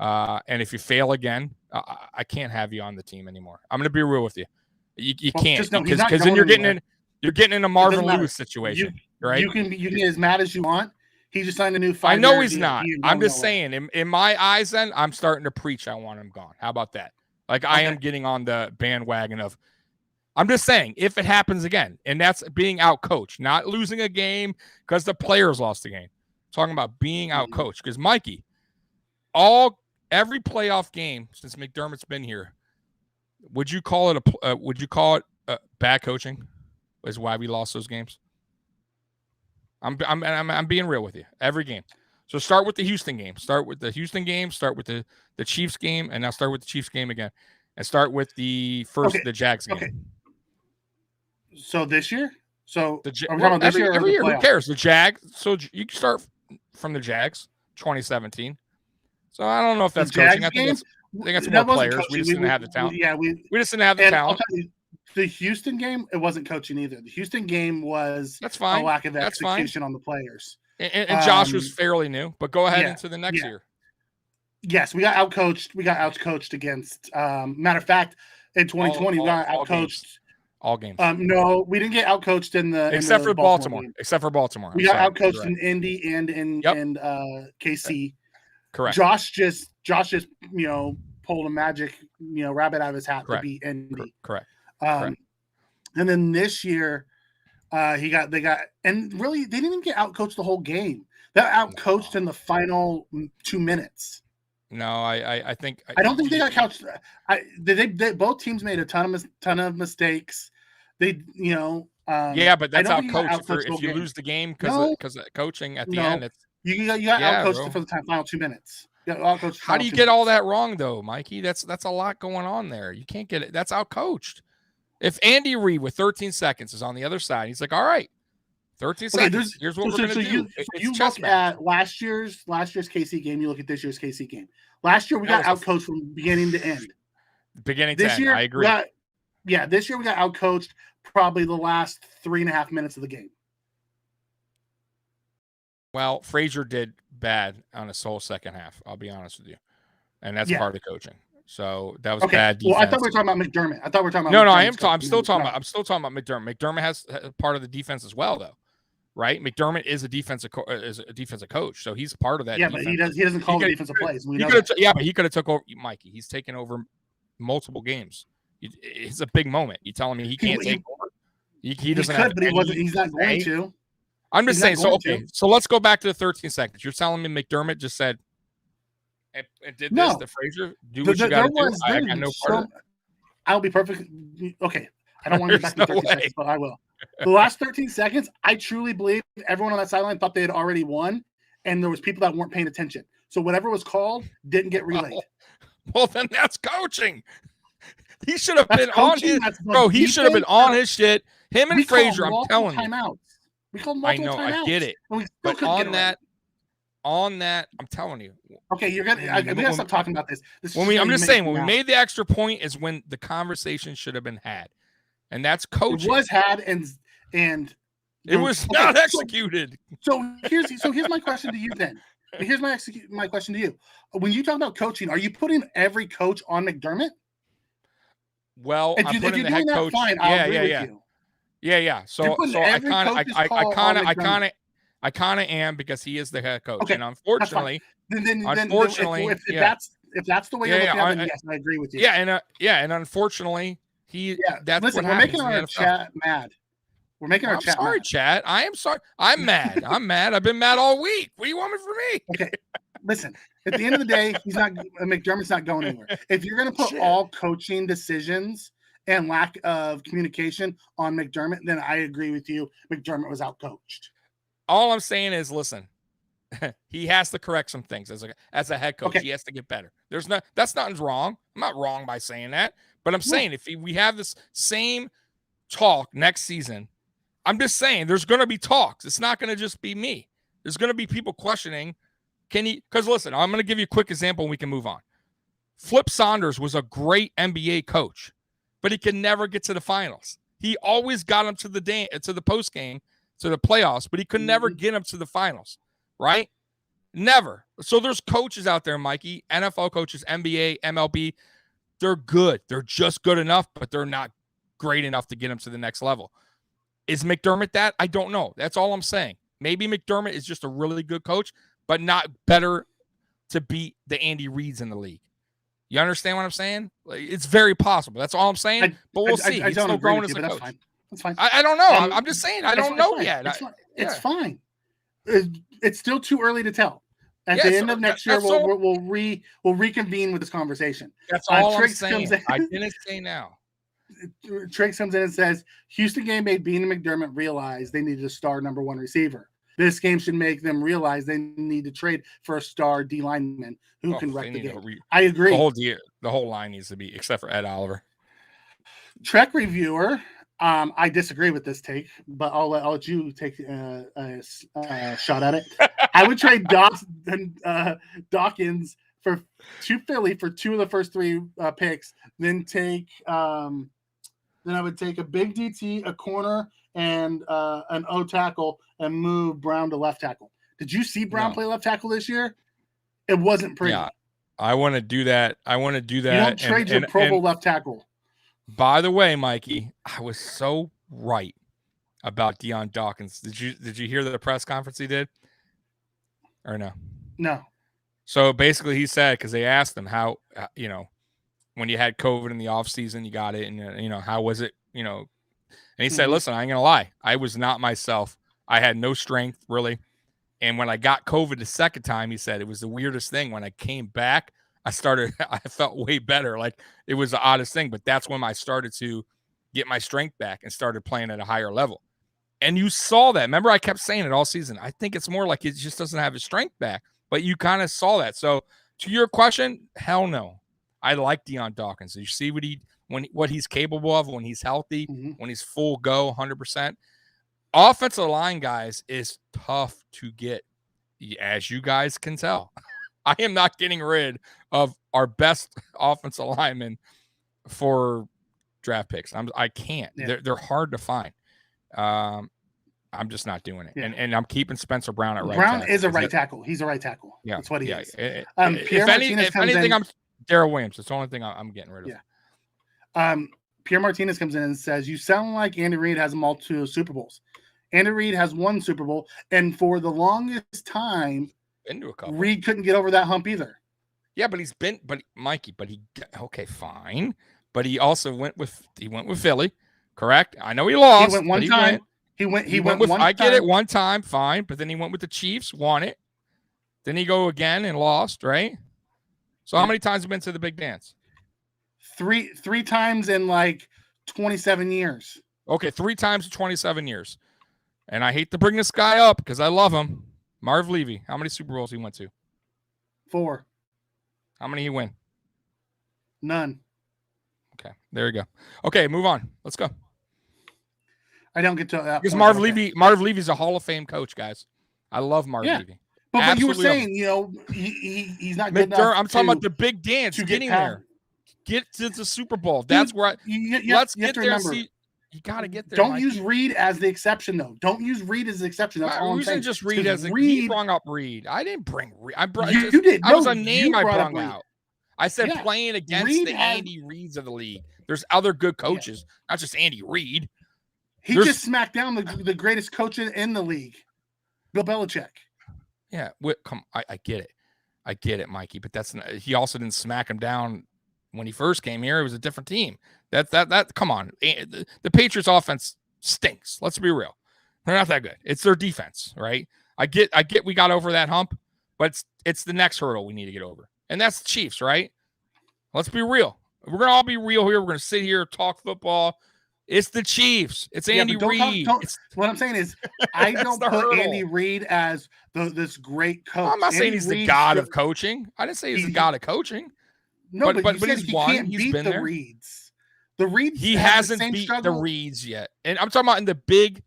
And if you fail again, I can't have you on the team anymore. I'm going to be real with you. You can't, because then you're getting in a Marvin Lewis situation, right? You can get as mad as you want. He just signed a new 5-year I know he's not. I'm just saying, in my eyes, then I'm starting to preach. I want him gone. How about that? Like I am getting on the bandwagon of. I'm just saying, if it happens again, and that's being out coached, not losing a game because the players lost the game. Talking about being out coached, because Mikey, every playoff game since McDermott's been here, would you call it bad coaching? Is why we lost those games. I'm being real with you. Every game. So start with the Houston game. Start with the Houston game. Start with the Chiefs game, and now start with the Chiefs game again, and start with the Jags game. Okay. So this year? So every year, who cares? The Jags. So you can start from the Jags, 2017. So I don't know if that's coaching. I think it's more players. We just didn't have the talent. Yeah, we just didn't have the talent. I'll tell you, the Houston game, it wasn't coaching either. The Houston game was a lack of execution on the players. And Josh was fairly new, but go ahead into the next year. Yes, we got outcoached. We got outcoached against. Matter of fact, in 2020, we got outcoached. All games. No, we didn't get outcoached in the except for Baltimore. Except for Baltimore. We got outcoached in Indy and in KC. Correct. Josh just pulled a magic rabbit out of his hat to beat Indy. Correct. And then this year, they got and really they didn't even get outcoached the whole game. They got outcoached in the final 2 minutes. No, I think I don't think they got coached. They both teams made a ton of mistakes. They but that's out coached. If you lose the game because of coaching at the end, it's you got outcoached for the final 2 minutes. How do you get all that wrong though, Mikey? That's a lot going on there. You can't get it. That's outcoached. If Andy Reid with 13 seconds is on the other side, he's like, all right, 13 seconds. Here's what we're going to do. You look at last year's KC game. You look at this year's KC game. Last year we got outcoached from beginning to end. This year, I agree. This year we got outcoached probably the last 3.5 minutes of the game. Well, Frazier did bad on his whole second half. I'll be honest with you, and that's part of the coaching. So that was bad defense. Well, I thought we were talking about McDermott. No, I am. I'm still talking about McDermott. McDermott has part of the defense as well, though, right? McDermott is a defensive coach, so he's part of that. Yeah, defense. but he doesn't call the defensive plays. But he could have took over. Mikey, he's taken over multiple games. It's a big moment. You telling me he can't take over? He doesn't have. But he's not going to. I'm just saying. So let's go back to the 13 seconds. You're telling me McDermott just said. And did this to Frazier? Do what you got to do. I got no part of it. I'll be perfect. Okay. I don't want to get back to 13 seconds, but I will. The last 13 seconds, I truly believe everyone on that sideline thought they had already won, and there was people that weren't paying attention. So whatever was called didn't get relayed. Well, then that's coaching. He should have been on his bro. He should have been on his shit. Him and Frazier, I'm telling you. We called multiple timeouts. I know, I get it. But on that. on that, I'm telling you. Okay, you're gonna. We gotta stop talking about this. I'm just saying, when we made the extra point is when the conversation should have been had, and that's coaching. It was had, and it was not executed. So here's my question to you then. Here's my question to you. When you talk about coaching, are you putting every coach on McDermott? Well, if you're doing that, coach, fine. I'll agree with you. Yeah. So I kind of am, because he is the head coach, and unfortunately, if that's the way you're looking at it, yes, I agree with you. And unfortunately, listen, we're making our chat mad. We're making our chat. Sorry, chat. I am sorry. I'm mad. I'm mad. I've been mad all week. What do you want me from me? Okay, listen. At the end of the day, McDermott's not going anywhere. If you're going to put all coaching decisions and lack of communication on McDermott, then I agree with you. McDermott was outcoached. All I'm saying is, listen, he has to correct some things as a head coach. Okay. He has to get better. That's nothing's wrong. I'm not wrong by saying that, but I'm saying if we have this same talk next season, I'm just saying there's going to be talks. It's not going to just be me. There's going to be people questioning, can he? Because listen, I'm going to give you a quick example and we can move on. Flip Saunders was a great NBA coach, but he could never get to the finals. He always got him to the post game, to the playoffs, but he could never get him to the finals, right? Never. So there's coaches out there, Mikey, NFL coaches, NBA, MLB. They're good. They're just good enough, but they're not great enough to get him to the next level. Is McDermott that? I don't know. That's all I'm saying. Maybe McDermott is just a really good coach, but not better to beat the Andy Reids in the league. You understand what I'm saying? It's very possible. That's all I'm saying. But we'll see. He's still growing as a coach. That's fine. I don't know. I'm just saying. I don't know yet. It's fine. It's still too early to tell. At the end of next year, we'll reconvene with this conversation. That's all I'm saying. I didn't say now. Triggs comes in and says, Houston game made Bean and McDermott realize they needed a star number one receiver. This game should make them realize they need to trade for a star D lineman who can wreck the game. I agree. The whole line needs to be, except for Ed Oliver. Trek reviewer, I disagree with this take, but I'll let you take a shot at it. I would trade Dawkins to Philly for 2 of the first 3 picks, then I would take a big DT, a corner, and an O tackle, and move Brown to left tackle. Did you see Brown play left tackle this year? It wasn't pretty. Yeah, I want to do that. You don't trade your Pro Bowl left tackle. By the way, Mikey, I was so right about Deion Dawkins. Did you hear the press conference he did? Or no? No. So basically he said, because they asked him how, when you had COVID in the offseason, you got it, and, how was it, and he said, listen, I ain't going to lie. I was not myself. I had no strength, really. And when I got COVID the second time, he said, it was the weirdest thing. When I came back, I felt way better. Like, it was the oddest thing, but that's when I started to get my strength back and started playing at a higher level. And you saw that. Remember, I kept saying it all season. I think it's more like he just doesn't have his strength back, but you kind of saw that. So to your question, hell no. I like Deion Dawkins. You see what he's capable of when he's healthy, when he's full go, 100%. Offensive line, guys, is tough to get, as you guys can tell. I am not getting rid of our best offensive linemen for draft picks. I can't. Yeah. They're hard to find. I'm just not doing it. Yeah. And I'm keeping Spencer Brown at right tackle. Brown is a right tackle. He's a right tackle. Yeah. That's what he is. If anything, I'm Darrell Williams. That's the only thing I'm getting rid of. Yeah. Pierre Martinez comes in and says, you sound like Andy Reid has them all 2 Super Bowls. Andy Reid has 1 Super Bowl, and for the longest time, Reid couldn't get over that hump either. Yeah, Mikey, okay, fine. But he also went with Philly, correct? I know he lost. He went one time. He went one time. I get it, one time, fine. But then he went with the Chiefs, won it. Then he go again and lost, right? So how many times have you been to the big dance? Three times in like 27 years. Okay, 3 times in 27 years. And I hate to bring this guy up because I love him. Marv Levy. How many Super Bowls he went to? 4. How many he win? None. Okay, there you go. Okay, move on. Let's go. I don't get to that because Marv Levy's a Hall of Fame coach, guys. I love Marv Levy. But you were saying, he's not good enough. I'm talking about the big dance, getting there. Get to the Super Bowl. That's where let's get there. You got to get there. Don't use Reed as the exception, though. Don't use Reed as the exception. That's all I'm saying. Just Reed as he brought up Reed. I didn't bring Reed. You did. I was a name I brought out. I said playing against Reed the Andy Reeds of the league. There's other good coaches, not just Andy Reid. He just smacked down the greatest coach in the league, Bill Belichick. Yeah, I get it. I get it, Mikey. But he also didn't smack him down when he first came here. It was a different team. That come on. The Patriots offense stinks. Let's be real. They're not that good. It's their defense, right? I get we got over that hump, but it's the next hurdle we need to get over. And that's the Chiefs, right? Let's be real. We're going to all be real here. We're going to sit here, talk football. It's the Chiefs. It's Andy Reid. What I'm saying is, I don't put Andy Reid as this great coach. I'm not saying he's the god of coaching. I didn't say he's the god of coaching. No, but he's won. He's been there. Reeds. The Reeds. He hasn't beat the Reeds yet. And I'm talking about in the big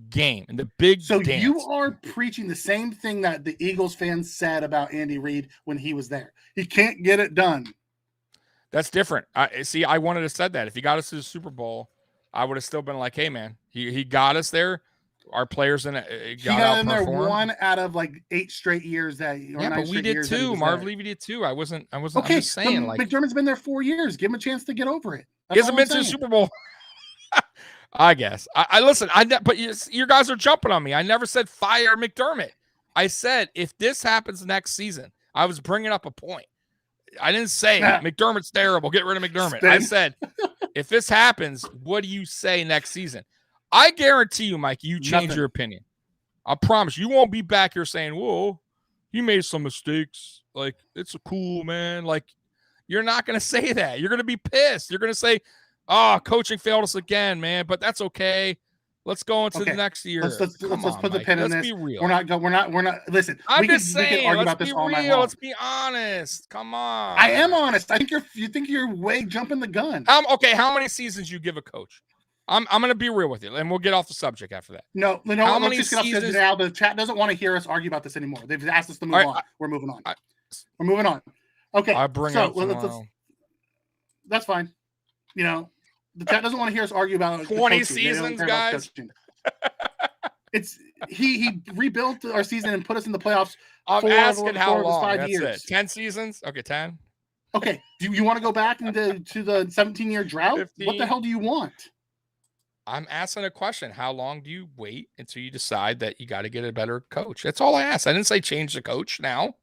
game, in the big dance. You are preaching the same thing that the Eagles fans said about Andy Reid when he was there. He can't get it done. That's different. I wanted to have said that. If he got us to the Super Bowl, I would have still been like, hey, man, he got us there. Our players got in there 1 out of 8 straight years but we did too. Marv Levy did too. I wasn't. Okay, I'm just saying, McDermott's been there 4 years. Give him a chance to get over it. He hasn't been to the Super Bowl. I guess. I listen. But you guys are jumping on me. I never said fire McDermott. I said if this happens next season, I was bringing up a point. I didn't say McDermott's terrible. Get rid of McDermott. I said if this happens, what do you say next season? I guarantee you, Mike, you change your opinion. I promise you won't be back here saying, whoa, he made some mistakes. It's a cool, man. You're not going to say that. You're going to be pissed. You're going to say, coaching failed us again, man, but that's okay. Let's go into the next year. Let's put the pin in this. Let's be real. We're not. Listen, I'm just saying. We can argue about this all night long. Let's be honest. Come on. I am honest. I think you think you're way jumping the gun. How many seasons you give a coach? I'm going to be real with you, and we'll get off the subject after that. No. Let's just get off this now. The chat doesn't want to hear us argue about this anymore. They've asked us to move on. We're moving on. We're moving on. Okay. I bring it up tomorrow. That's fine. The chat doesn't want to hear us argue about 20 seasons, guys. It's he rebuilt our season and put us in the playoffs. I'm asking how long. 5 years. It. 10 seasons. Okay, 10. Okay. Do you want to go back to the 17-year drought? 15. What the hell do you want? I'm asking a question. How long do you wait until you decide that you got to get a better coach? That's all I asked. I didn't say change the coach now.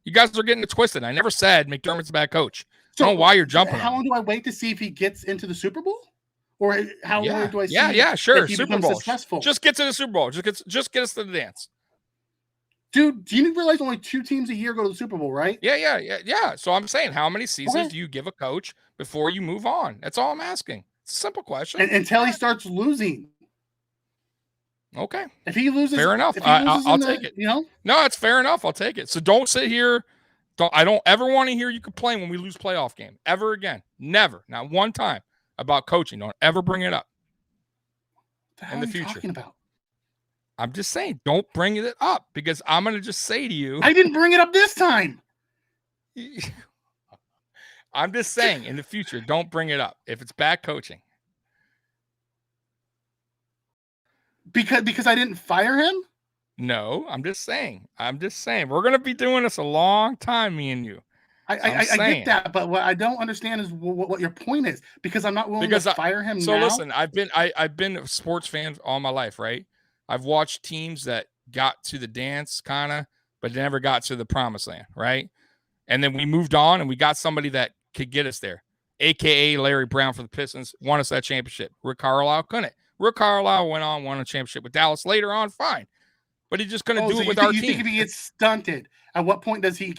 You guys are getting it twisted. I never said McDermott's a bad coach. I don't know why you're jumping. How long do I wait to see if he gets into the Super Bowl? Or how long do I see sure. if he Super Bowl. Successful? Just get to the Super Bowl. Just get us to the dance. Dude, do you realize only 2 teams a year go to the Super Bowl, right? Yeah. So I'm saying, how many seasons do you give a coach before you move on? That's all I'm asking. It's a simple question. Until he starts losing. Okay. If he loses, fair enough. I'll take it. No, it's fair enough. I'll take it. So don't sit here. I don't ever want to hear you complain when we lose playoff game ever again. Never. Not one time about coaching. Don't ever bring it up in the future. What are you talking about? I'm just saying, don't bring it up because I'm going to just say to you. I didn't bring it up this time. I'm just saying in the future, don't bring it up if it's bad coaching. Because I didn't fire him? No, I'm just saying. We're going to be doing this a long time, me and you. I get that, but what I don't understand is what your point is, because I'm not willing to fire him now. So listen, I've been a sports fan all my life, right? I've watched teams that got to the dance, kind of, but never got to the promised land, right? And then we moved on, and we got somebody that could get us there, a.k.a. Larry Brown for the Pistons, won us that championship. Rick Carlisle couldn't. Rick Carlisle went on, won a championship with Dallas later on, fine. But he just couldn't do it with our team. You think if he gets stunted, at what point does he,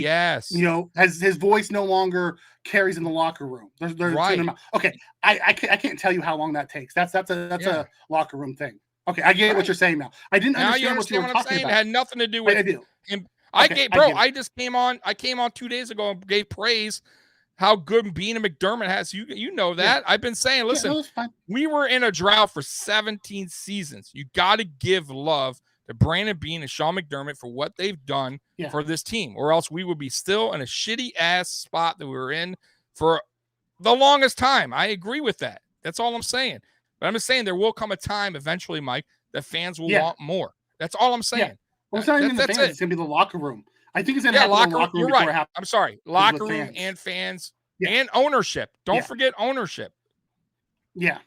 yes. Has his voice no longer carries in the locker room? Right. Okay, I can't tell you how long that takes. That's a locker room thing. Okay, I get what you're saying now. I didn't understand what you were talking about. It had nothing to do with him. I just came on 2 days ago and gave praise how good being a McDermott has. You know that. Yeah. I've been saying, listen, we were in a drought for 17 seasons. You got to give love to Brandon Beane and Sean McDermott for what they've done for this team, or else we would be still in a shitty ass spot that we were in for the longest time. I agree with that. That's all I'm saying. But I'm just saying there will come a time eventually, Mike, that fans will want more. That's all I'm saying. Yeah. Well, it's not even the fans. It's going to be the locker room. I think it's going to happen in the locker room. You're right. I'm sorry. Locker room and fans and ownership. Don't forget ownership. Yeah.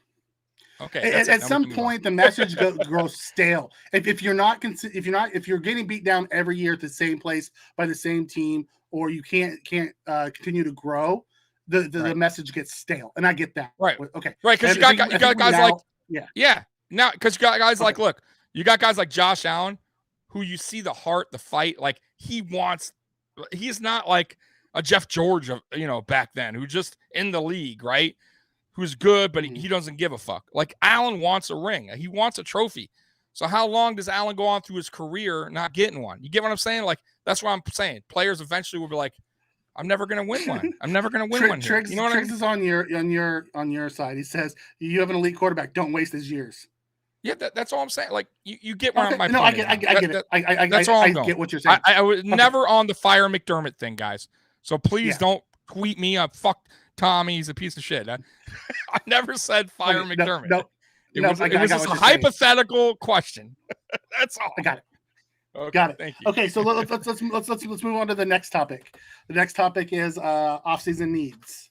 Okay. At some point, the message grows stale. If you're getting beat down every year at the same place by the same team, or you can't continue to grow, the message gets stale, and I get that. Right. Okay. Right. Because you got guys like now because you got guys like you got guys like Josh Allen, who you see the heart, the fight, like he's not like a Jeff George of back then, who just in the league, right? Who's good, but he doesn't give a fuck. Like Allen wants a ring. He wants a trophy. So how long does Allen go on through his career not getting one? You get what I'm saying? Like, that's what I'm saying. Players eventually will be like, I'm never going to win one. I'm never going to win one. Triggs, you know Triggs is on your side. He says, you have an elite quarterback. Don't waste his years. Yeah, that's all I'm saying. Like, you get where my point is. I get it. That's all I'm going. I get what you're saying. I was never on the fire McDermott thing, guys. So please don't tweet me up. Fuck Tommy, he's a piece of shit. I never said fire McDermott. No, it was just a hypothetical question. That's all. I got it. Okay, got it. Thank you. Okay, so let's move on to the next topic. The next topic is offseason needs.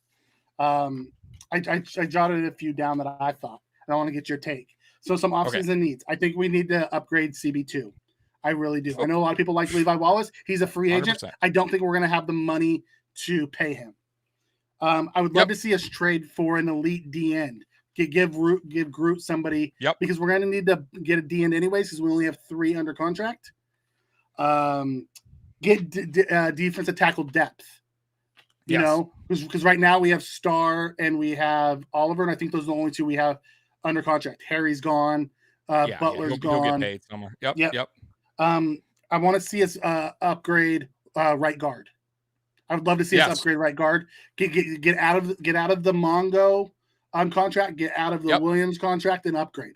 I jotted a few down that I thought, and I want to get your take. So some offseason needs. I think we need to upgrade CB2. I really do. I know a lot of people like Levi Wallace. He's a free agent. 100%. I don't think we're going to have the money to pay him. I would love to see us trade for an elite D end. Give Groot somebody because we're going to need to get a D end anyways because we only have 3 under contract. Get defensive tackle depth. You know, because right now we have Starr and we have Oliver, and I think those are the only 2 we have under contract. Harry's gone. Butler's gone. He'll get paid somewhere. Yep. I want to see us upgrade right guard. I would love to see us upgrade right guard. Get out of the Mongo contract. Get out of the Williams contract and upgrade.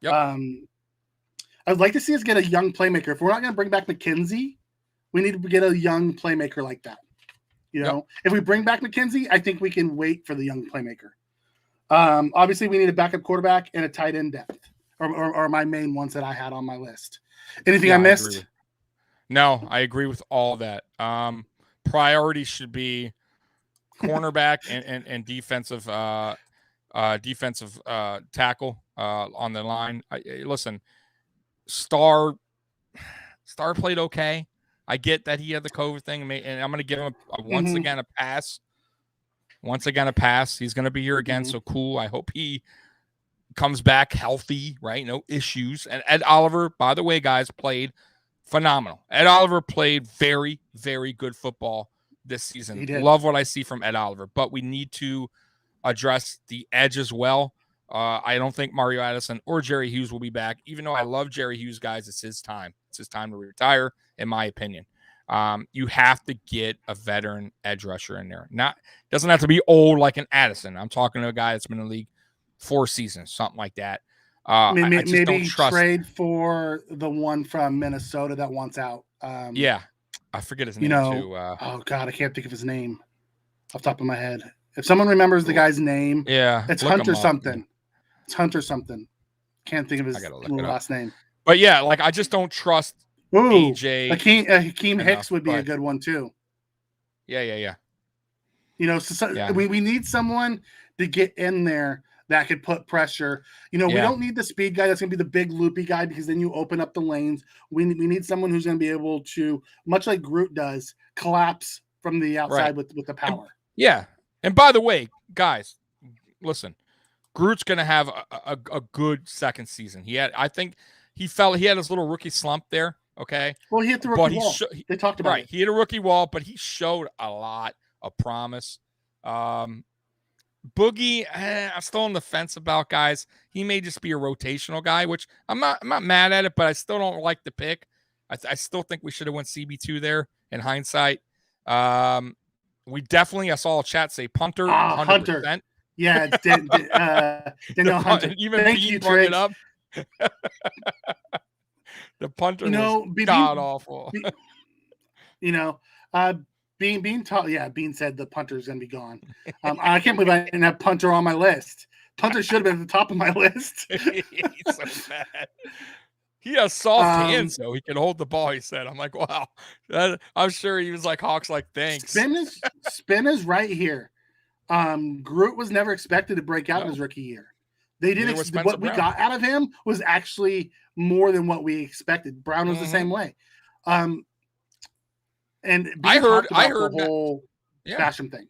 I'd like to see us get a young playmaker. If we're not going to bring back McKenzie, we need to get a young playmaker like that. You know, if we bring back McKenzie, I think we can wait for the young playmaker. Obviously, we need a backup quarterback and a tight end depth, or my main ones that I had on my list. Anything I missed? No, I agree with all that. Priority should be cornerback and defensive tackle on the line. Listen, Starr played okay. I get that he had the COVID thing, and I'm going to give him once again a pass. Once again, a pass. He's going to be here again, so cool. I hope he comes back healthy, right? No issues. And Ed Oliver, by the way, guys, played phenomenal. Ed Oliver played very, very good football this season. Love what I see from Ed Oliver, but we need to address the edge as well. I don't think Mario Addison or Jerry Hughes will be back, even though I love Jerry Hughes, guys. It's his time. It's his time to retire, in my opinion. You have to get a veteran edge rusher in there. Doesn't have to be old like an Addison. I'm talking to a guy that's been in the league 4 seasons, something like that. Maybe don't trust trade for the one from Minnesota that wants out. I forget his name too. Oh God, I can't think of his name off the top of my head. If someone remembers the guy's name, it's Hunter something. It's Hunter something. Can't think of his last name. But like I just don't trust AJ. Hakeem Hicks would be a good one too. Yeah. You know, we need someone to get in there that could put pressure. You know, we don't need the speed guy that's going to be the big loopy guy because then you open up the lanes. We need someone who's going to be able to, much like Groot does, collapse from the outside with the power. And by the way, guys, listen, Groot's going to have a good second season. I think he had his little rookie slump there. Okay. Well, he hit the rookie wall. They talked about it. He hit a rookie wall, but he showed a lot of promise. Boogie, I'm still on the fence about, guys. He may just be a rotational guy, which I'm not mad at it, but I still don't like the pick. I still think we should have went CB2 there in hindsight. We definitely, I saw a chat say punter. 100%. Hunter. Yeah, Daniel Hunter. Even Thank Pete you, brought it up. The punter You know, was god awful. You know, Bean said the punter's gonna be gone. I can't believe I didn't have punter on my list. Punter should have been at the top of my list. He's so bad. He has soft hands, so he can hold the ball. He said, "I'm like, wow." I'm sure he was like, "Hawks, like, thanks." Spin is right here. Groot was never expected to break out in his rookie year. They didn't. What we got out of him was actually more than what we expected. Brown was the same way. And I heard the whole Basham thing.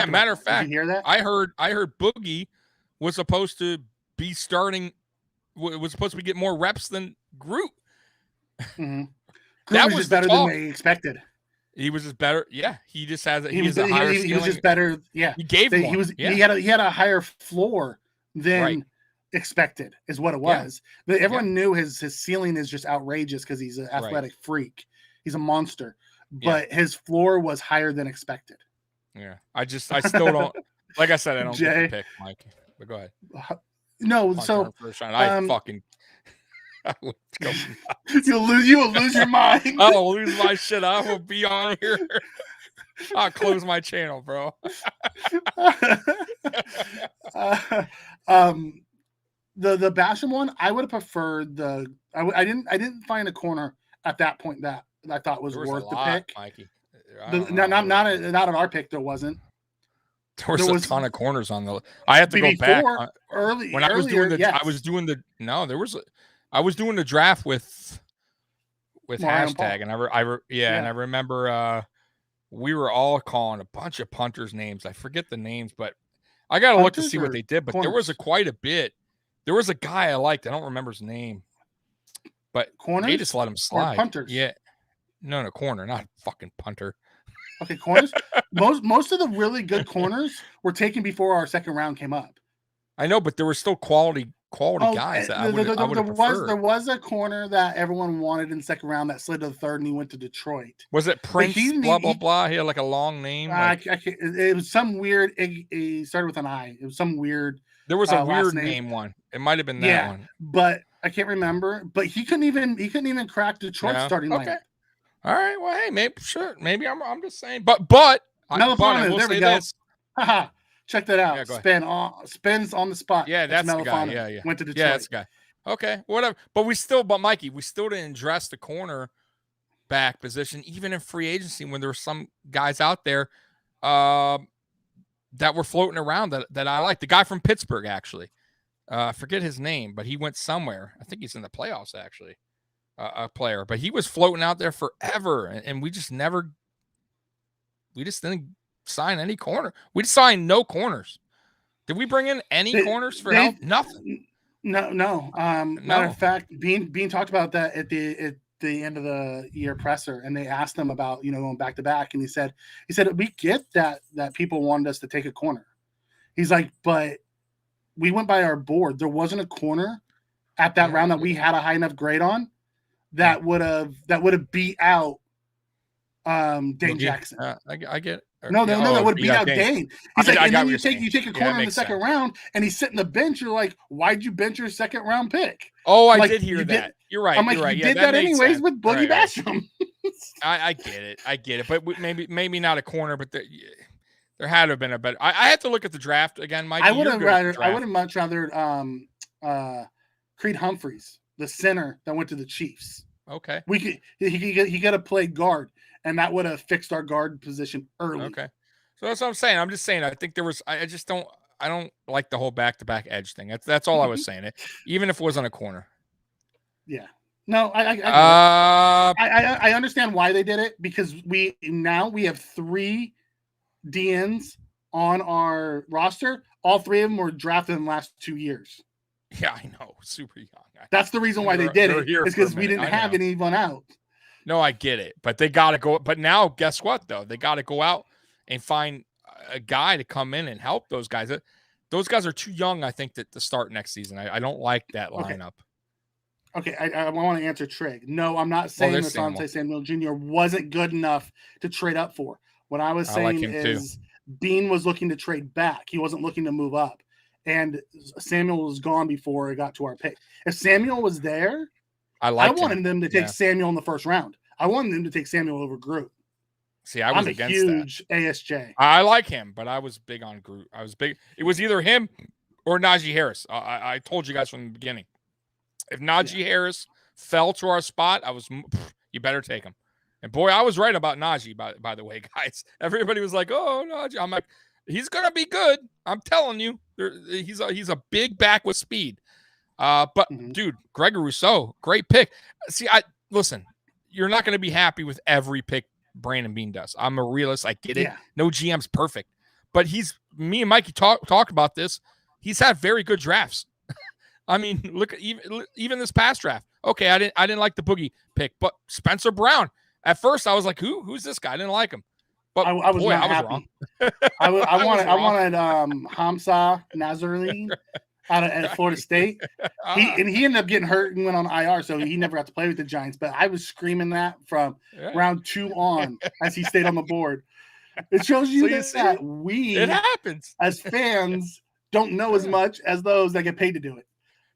Matter of fact, did you hear that? I heard Boogie was supposed to be starting. Was supposed to be getting more reps than Groot. Mm-hmm. Groot was just better than they expected. He was just better. Yeah, he just has. He was just better. Yeah, he gave. He had a higher floor than expected, is what it was. Yeah. Everyone knew his ceiling is just outrageous because he's an athletic freak. He's a monster, but his floor was higher than expected. Yeah, I still don't. Like I said, I don't get the pick, Mike. But go ahead. No, so I fucking. You will lose your mind. I'll lose my shit. I will be on here. I'll close my channel, bro. The Basham one, I would have preferred I didn't find a corner at that point that I thought was worth the pick. Mikey. Not at our pick. There wasn't. There was a ton of corners on the. I had to go back when I was doing the. Yes. I was doing the. No, there was. I was doing the draft with hashtag, and and I remember we were all calling a bunch of punters' names. I forget the names, but I got to look to see what they did. But corners? There was quite a bit. There was a guy I liked. I don't remember his name, but they just let him slide. Punters? Yeah, no, corner, not fucking punter. Okay, corners. most of the really good corners were taken before our second round came up. I know, but there were still quality guys. That there was a corner that everyone wanted in the second round that slid to the third, and he went to Detroit. Was it Prince? Blah. He had like a long name. It was some weird. He started with an I. It was some weird. There was a weird name one. It might have been that one, but I can't remember. But he couldn't even crack Detroit's starting lineup. All right. Well, hey, maybe I'm just saying, but there we go. Haha. Check that out. Yeah, Spins on the spot. Yeah, that's the guy. Yeah. Went to Detroit. Yeah, that's the guy. Okay, whatever. But Mikey, we still didn't address the corner back position, even in free agency when there were some guys out there that were floating around that I like. The guy from Pittsburgh, actually. I forget his name, but he went somewhere. I think he's in the playoffs, actually. A player, but he was floating out there forever, and we just didn't sign any corner. We signed no corners. Did we bring in any corners for help? Nothing. No. Matter of fact, Bean talked about that at the end of the year presser, and they asked him about going back to back, and he said we get that people wanted us to take a corner. He's like, but we went by our board. There wasn't a corner at that round that we had a high enough grade on that would have beat out Dane Jackson. I get it. No, that would beat out Dane. He's like, and then you take a corner in the second round, and he's sitting the bench. You're like, why'd you bench your second round pick? Oh, I did hear that. You're right. I'm like, you did that anyways with Boogie Basham. I get it. But maybe not a corner, but there had to have been a better. I had to look at the draft again, Mike. I would have much rather Creed Humphreys, the center that went to the Chiefs. Okay. He got to play guard, and that would have fixed our guard position early. Okay. So that's what I'm saying. I'm just saying. I think there was. I don't like the whole back-to-back edge thing. That's all I was saying. Even if it was on a corner. Yeah. No, I understand why they did it, because we have 3 DNs on our roster. All 3 of them were drafted in the last 2 years. Yeah, I know. Super young. That's the reason why they did it. It's because we didn't have anyone out. No, I get it. But they got to go. But now, guess what, though? They got to go out and find a guy to come in and help those guys. Those guys are too young, I think, to start next season. I don't like that lineup. Okay, I want to answer Trig. No, I'm not saying that Asante Samuel Jr. wasn't good enough to trade up for. What I was saying is Bean was looking to trade back. He wasn't looking to move up. And Samuel was gone before it got to our pick. If Samuel was there, liked wanted them to take Yeah. Samuel in the first round. I wanted them to take Samuel over Groot. See, I was I'm a against huge that. ASJ. I like him, but I was big on Groot. I was big. It was either him or Najee Harris. I told you guys from the beginning. If Najee Harris fell to our spot, you better take him. And boy, I was right about Najee, by the way, guys. Everybody was like, oh, Najee. I'm like, he's going to be good. I'm telling you. He's a big back with speed. But, dude, Gregory Rousseau, great pick. See, listen, you're not going to be happy with every pick Brandon Beane does. I'm a realist. I get it. Yeah. No GM's perfect. But me and Mikey talk about this. He's had very good drafts. I mean, look at even this past draft. Okay, I didn't like the Boogie pick, but Spencer Brown. At first, I was like, who's this guy? I didn't like him. But I was not happy. Wrong. I wanted Hamza Nazarene out of Florida State. He ended up getting hurt and went on IR, so he never got to play with the Giants. But I was screaming that from round 2 on as he stayed on the board. It shows you that it happens as fans don't know as much as those that get paid to do it.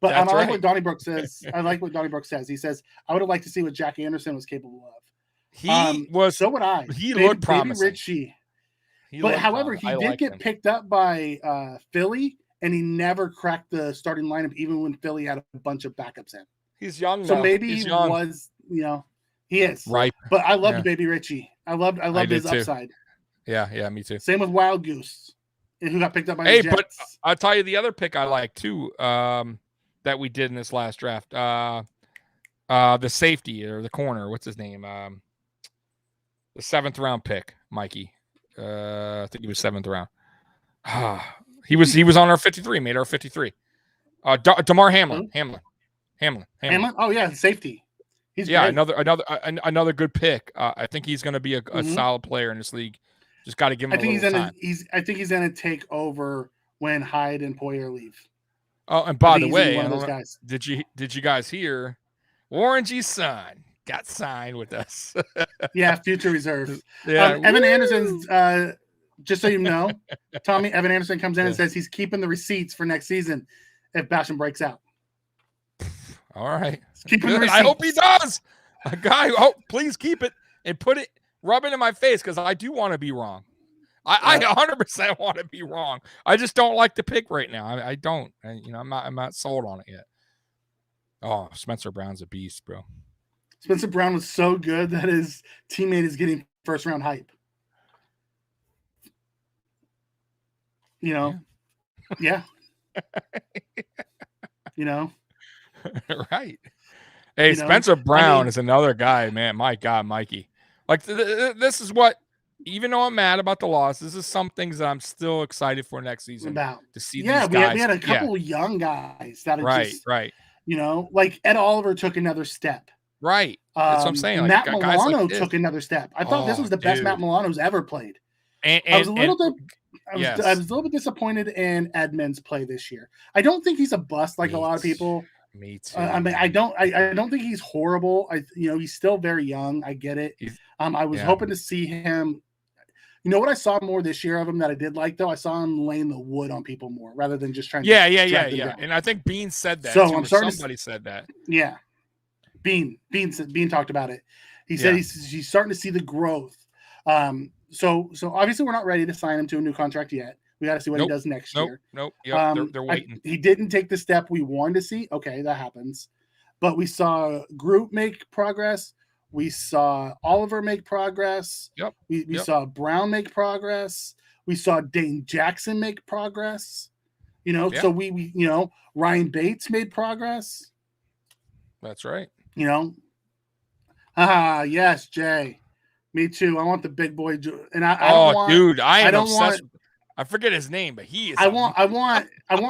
But I like what Donnybrook says. I like what Donnybrook says. He says, I would have liked to see what Jack Anderson was capable of. So would I. He looked promising. Baby Richie. However, he did get picked up by Philly, and he never cracked the starting lineup, even when Philly had a bunch of backups in. He's young, so maybe he was, he is right. But I loved Baby Richie. I loved his upside. Yeah, me too. Same with Wild Goose, who got picked up by the Jets. But I'll tell you the other pick I like too. That we did in this last draft. The safety or the corner, what's his name? The 7th round pick, Mikey. I think he was 7th round. He was on our 53, made our 53. DeMar Hamlin. Hamlin. Oh yeah, safety. He's great. another good pick. I think he's going to be a solid player in this league. Just got to give him a little time. I think he's going to take over when Hyde and Poyer leave. Oh, and by the way, did you guys hear Warren G's son got signed with us? Yeah, future reserve. Yeah, Evan Anderson's. Just so you know, Tommy, Evan Anderson comes in and says he's keeping the receipts for next season if Basham breaks out. All right, I hope he does. A guy, please keep it and rub it in my face because I do want to be wrong. I 100% want to be wrong. I just don't like the pick right now. I don't. I'm not sold on it yet. Oh, Spencer Brown's a beast, bro. Spencer Brown was so good that his teammate is getting first round hype. Yeah. Right. Hey, Spencer Brown is another guy, man. My God, Mikey. Like this is what. Even though I'm mad about the loss, this is some things that I'm still excited for next season to see. These guys. We had a couple of young guys that are right. Like Ed Oliver took another step. Right. That's what I'm saying. Like, Matt Milano took another step. I thought this was the best Matt Milano's ever played. I was a little bit disappointed in Edmonds' play this year. I don't think he's a bust like a lot of people. Me too. I don't think he's horrible. He's still very young. I get it. I was hoping to see him. You know what I saw more this year of him that I did like, though? I saw him laying the wood on people more rather than just trying to drag them down. And I think Bean said that. So somebody said that. Yeah. Bean talked about it. He said he's starting to see the growth. So obviously we're not ready to sign him to a new contract yet. We got to see what he does next year. Nope. Yep, they're waiting. He didn't take the step we wanted to see. Okay, that happens. But we saw Groot make progress. We saw Oliver make progress. Yep. We saw Brown make progress. We saw Dane Jackson make progress. So we Ryan Bates made progress. That's right. Yes, Jay. Me too. I want the big boy. And I forget his name, but he is. I want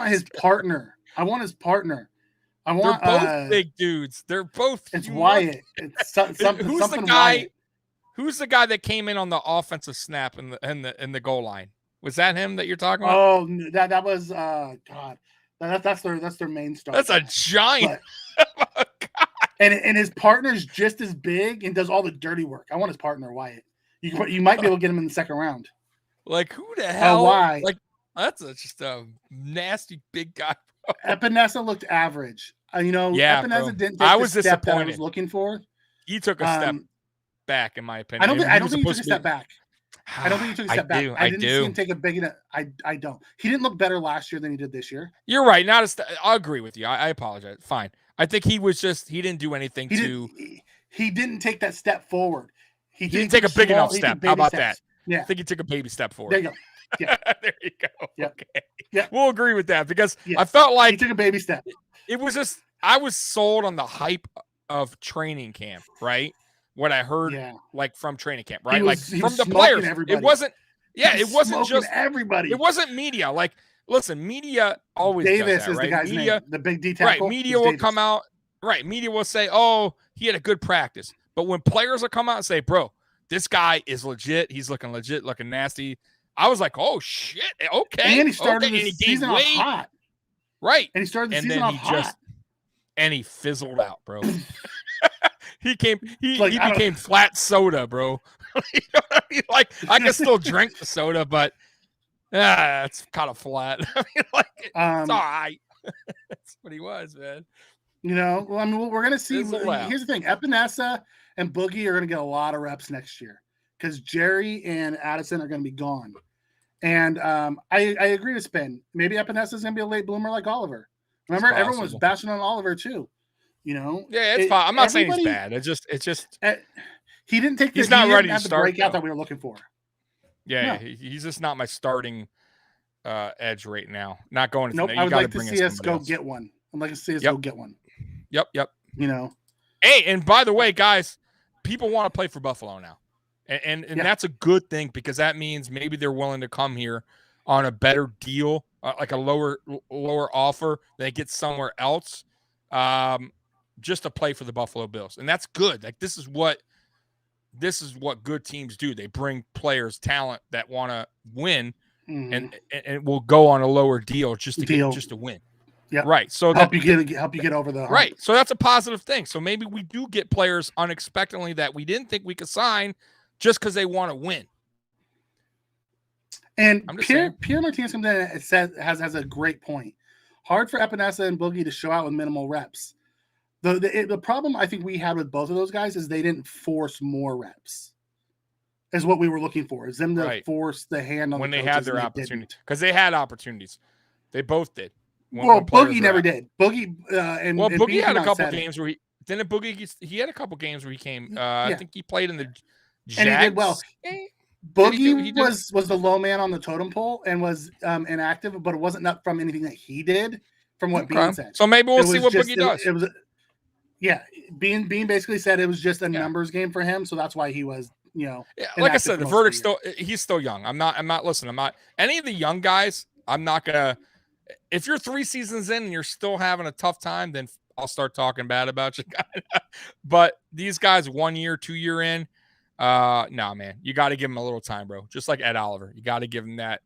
his partner. I want his partner. They're both big dudes. They're both. It's Wyatt. It's something. Who's the guy? Wyatt. Who's the guy that came in on the offensive snap in the goal line? Was that him that you're talking about? Oh, that was God. That's their main star. That's a giant. And his partner's just as big and does all the dirty work. I want his partner, Wyatt. You might be able to get him in the second round. Like who the hell? Why? Like that's just a nasty big guy. Epinesa looked average. Yeah, Epinesa bro. didn't I take the was step that I was disappointed. looking for. He took a step back, in my I opinion. don't think He I don't was think he took supposed a to be. step back. I don't think he took a step back. I didn't see him take a big enough. I don't. He didn't look better last year than he did this year. You're right. Not a step. I'll agree with you. I apologize. Fine. I think he didn't do anything he didn't take that step forward. He didn't take a big enough step. How about that? Yeah. I think he took a baby step forward. There you go. Yeah. There you go. Yeah. Okay. Yeah. We'll agree with that because I felt like he took a baby step. It was just, I was sold on the hype of training camp, right? What I heard like from training camp, right? From the players. Everybody. It wasn't just everybody. It wasn't media. Like, listen, media always Davis does that, is right? the guy's media, name. The big D tackle. Right. Media will come out. Right. Media will say, oh, he had a good practice. But when players will come out and say, bro, this guy is legit. He's looking legit, looking nasty. I was like, oh, shit. Okay. And he started the season off hot. Right. And he started the season off hot. And he fizzled out, bro. he became flat soda, bro. You know what I mean? Like, I can still drink the soda, but it's kind of flat. I mean, like, it's all right. That's what he was, man. We're going to see. Here's the thing. Epinesa and Boogie are going to get a lot of reps next year because Jerry and Addison are going to be gone. And I agree with Spin. Maybe Epinesa is going to be a late bloomer like Oliver. Remember, everyone was bashing on Oliver too. Yeah, it's fine. I'm not saying he's bad. It's just he didn't take. He's not ready to start the breakout that we were looking for. Yeah, he's just not my starting edge right now. Not going to. Nope. I would like to see us go get one. I'd like to see us go get one. Yep. Hey, and by the way, guys, people want to play for Buffalo now, and that's a good thing because that means maybe they're willing to come here on a better deal, like a lower offer they get somewhere else, just to play for the Buffalo Bills, and that's good. Like this is what good teams do. They bring players, talent that want to win, and will go on a lower deal just to win. Yeah, right. So help you get over the hump. Right. So that's a positive thing. So maybe we do get players unexpectedly that we didn't think we could sign just because they want to win. And Pierre Martinez comes in and has a great point. Hard for Epinesa and Boogie to show out with minimal reps. The problem I think we had with both of those guys is they didn't force more reps. Is what we were looking for. Is them to force the hand on when the they had their opportunity, because they had opportunities. They both did. Boogie never did. Boogie Boogie had a couple games where he had a couple games where he came. I think he played in the Jags. And he did well. Boogie was the low man on the totem pole and was inactive, but it wasn't not from anything that he did. From what Bean said, so maybe we'll see what Boogie does. It was Bean basically said it was just a numbers game for him, so that's why he was. Like I said, the verdict he's still young. I'm not any of the young guys. I'm not gonna. If you're 3 seasons in and you're still having a tough time, then I'll start talking bad about you. But these guys, 1 year, 2 year in, no, man, you got to give them a little time, bro. Just like Ed Oliver, you got to give them that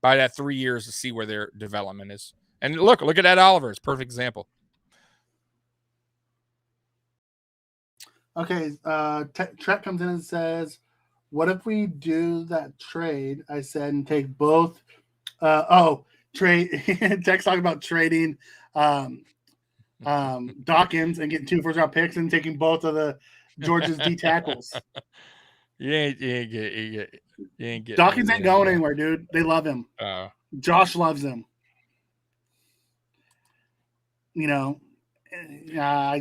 by that 3 years to see where their development is. And look at Ed Oliver, it's a perfect example. Okay, Trek comes in and says, "What if we do that trade?" I said, and take both. Trade. Tech's talking about trading Dawkins and getting 2 first-round picks and taking both of the Georgia's D tackles. You ain't get Dawkins ain't going anywhere, dude. They love him. Josh loves him. I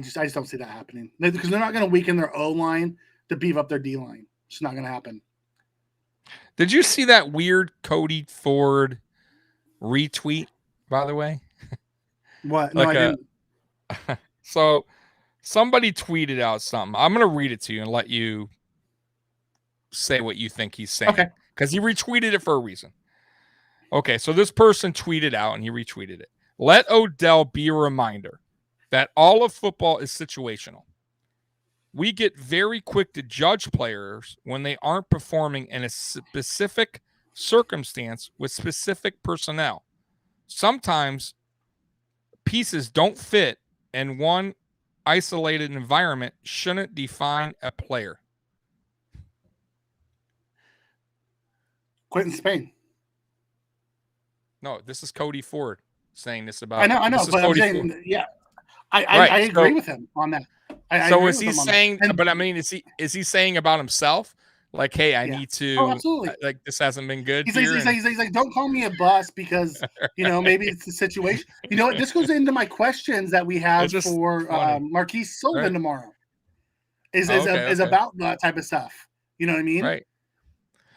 just don't see that happening because they're not going to weaken their O line to beef up their D line. It's not going to happen. Did you see that weird Cody Ford retweet, by the way? What? No, I didn't. So somebody tweeted out something. I'm going to read it to you and let you say what you think he's saying. Okay. Because he retweeted it for a reason. Okay, so this person tweeted out and he retweeted it. Let Odell be a reminder that all of football is situational. We get very quick to judge players when they aren't performing in a specific circumstance with specific personnel. Sometimes pieces don't fit, and one isolated environment shouldn't define a player. Quentin Spain. No, this is Cody Ford saying this about. I know, but I'm saying, I agree with him on that. I so agree is with he him on saying? that. And, But I mean, is he saying about himself? Like, hey, I yeah. need Oh, to. absolutely. Like, this hasn't been good He's here. like, don't call me a bust because maybe it's the situation. You know what? This goes into my questions that we have for Marquise Sullivan tomorrow. Is about that type of stuff. You know what I mean? Right.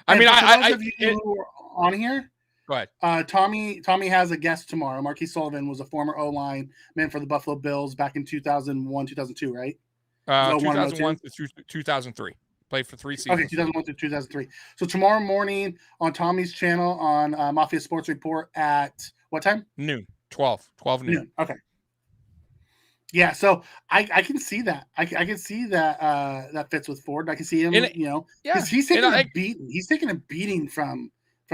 I and mean, for those of you who are on here, go ahead. Tommy has a guest tomorrow. Marquise Sullivan was a former O-line man for the Buffalo Bills back in 2001, 2002, right? 2001 to 2003. Played for 3 seasons. Okay, 2001 to 2003. So tomorrow morning on Tommy's channel on Mafia Sports Report at what time? Noon. 12 noon. Okay. Yeah, so I can see that. I can see that that fits with Ford. I can see him, because he's taking a beating. He's taking a beating from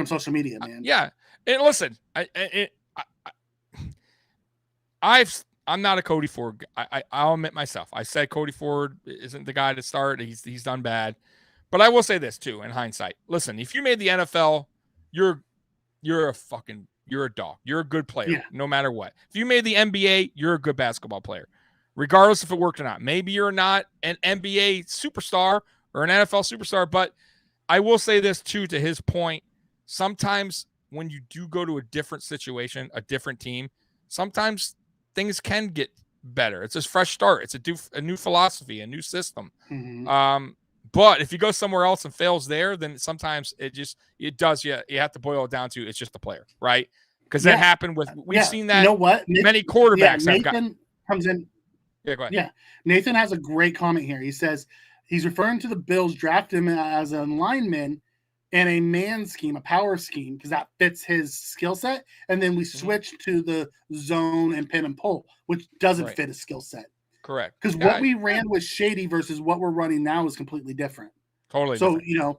social media, man. Yeah, and listen, I'm not a Cody Ford. I'll admit myself. I said Cody Ford isn't the guy to start. He's done bad, but I will say this too. In hindsight, listen, if you made the NFL, you're a dog. You're a good player, no matter what. If you made the NBA, you're a good basketball player, regardless if it worked or not. Maybe you're not an NBA superstar or an NFL superstar, but I will say this too, to his point. Sometimes when you do go to a different situation, a different team, sometimes things can get better. It's a fresh start. It's a new philosophy, a new system. Mm-hmm. But if you go somewhere else and fails there, then sometimes it does. You have to boil it down to it's just the player, right? Because that happened with we've seen that. You know what? Many quarterbacks Nathan comes in. Yeah, go ahead. Yeah, Nathan has a great comment here. He says he's referring to the Bills drafted him as a lineman in a man scheme, a power scheme, because that fits his skill set. And then we switch to the zone and pin and pull, which doesn't fit his skill set. Correct. Because what we ran was shady versus what we're running now is completely different. Totally. So, different.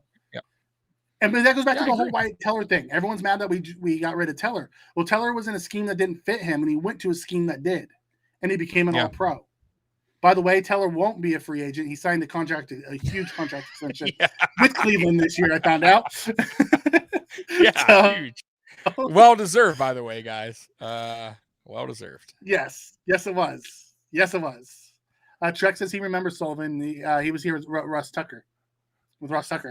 And that goes back to the whole Wyatt Teller thing. Everyone's mad that we got rid of Teller. Well, Teller was in a scheme that didn't fit him, and he went to a scheme that did, and he became an all-pro. By the way, Teller won't be a free agent. He signed a huge contract extension with Cleveland this year, I found out. Huge. Well deserved, by the way, guys. Well deserved. Yes, it was. Trek says he remembers Sullivan. He was here with Russ Tucker.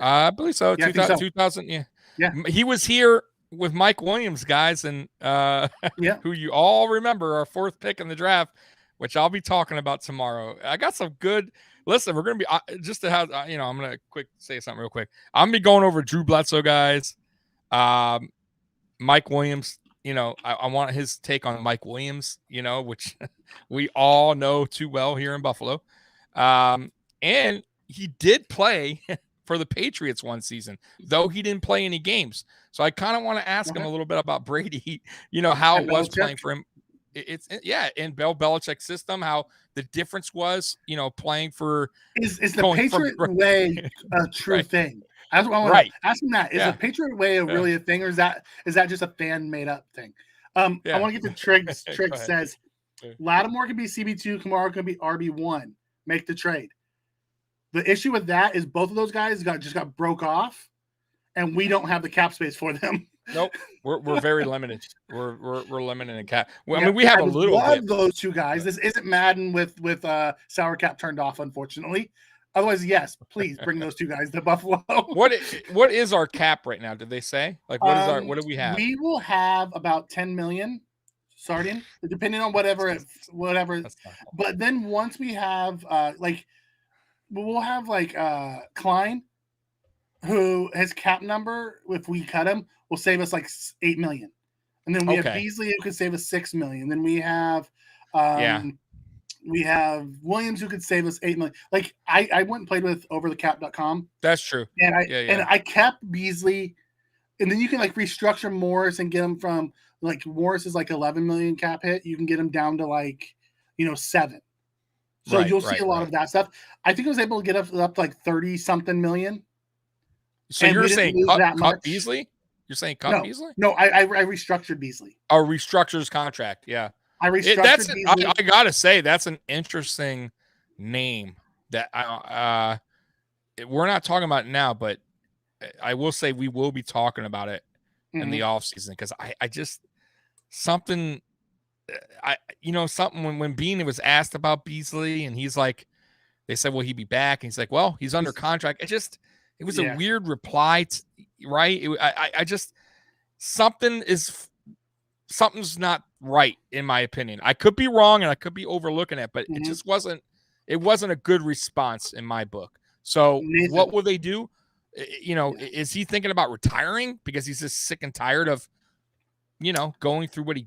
I believe so. Yeah, 2000. Yeah. He was here with Mike Williams, guys, and who you all remember, our 4th pick in the draft, which I'll be talking about tomorrow. I got some good. Listen, we're gonna be just to have I'm gonna say something real quick. I'm gonna be going over Drew Bledsoe, guys. Mike Williams. I want his take on Mike Williams. Which we all know too well here in Buffalo. And he did play for the Patriots one season, though he didn't play any games. So I kind of want to ask him a little bit about Brady. How it was playing for him. It's in Bill Belichick's system, how the difference was, playing for is the Patriot way a true thing? That's what I want to ask him. That is the Patriot way really a thing, or is that just a fan made up thing? I want to get to Triggs. Triggs says Lattimore can be CB2, Kamara can be RB1. Make the trade. The issue with that is both of those guys just got broke off, and we don't have the cap space for them. Nope, we're very limited. We're limited in cap. Well, I mean, we have a little bit. Those two guys. This isn't Madden with sour cap turned off, unfortunately. Otherwise, yes, please bring those two guys to Buffalo. What is our cap right now? Did they say what do we have? We will have about 10 million starting, depending on whatever. But then once we have we'll have Klein, who his cap number, if we cut him, will save us like 8 million. And then we have Beasley, who could save us 6 million. Then we have we have Williams, who could save us 8 million. Like I went and played with overthecap.com. That's true. And I kept Beasley, and then you can restructure Morris and get him from Morris is 11 million cap hit. You can get him down to 7. So you'll see a lot of that stuff. I think I was able to get up to 30 something million. So you're saying cut Beasley? You're saying cut Beasley? No, I restructured Beasley. Or restructured his contract, yeah. I restructured Beasley. I gotta say, that's an interesting name that we're not talking about now, but I will say we will be talking about it in the offseason, because I just something something when Bean was asked about Beasley, and he's like, they said, will he be back? And he's like, well, he's under contract. It was a weird reply, right? I just something's not right in my opinion. I could be wrong and I could be overlooking it, but it just wasn't a good response in my book. So what will they do? Is he thinking about retiring because he's just sick and tired of, going through what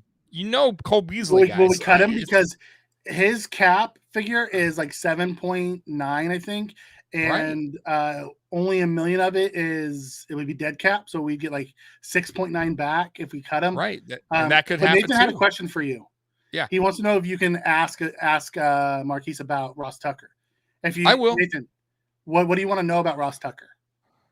Cole Beasley guys. Will we cut him because his cap figure is like 7.9, I think, and only $1 million of it would be dead cap, so we get like 6.9 back if we cut him. Right, and that could happen. Nathan had a question for you. Yeah, he wants to know if you can ask Marquise about Ross Tucker. I will. Nathan, what do you want to know about Ross Tucker?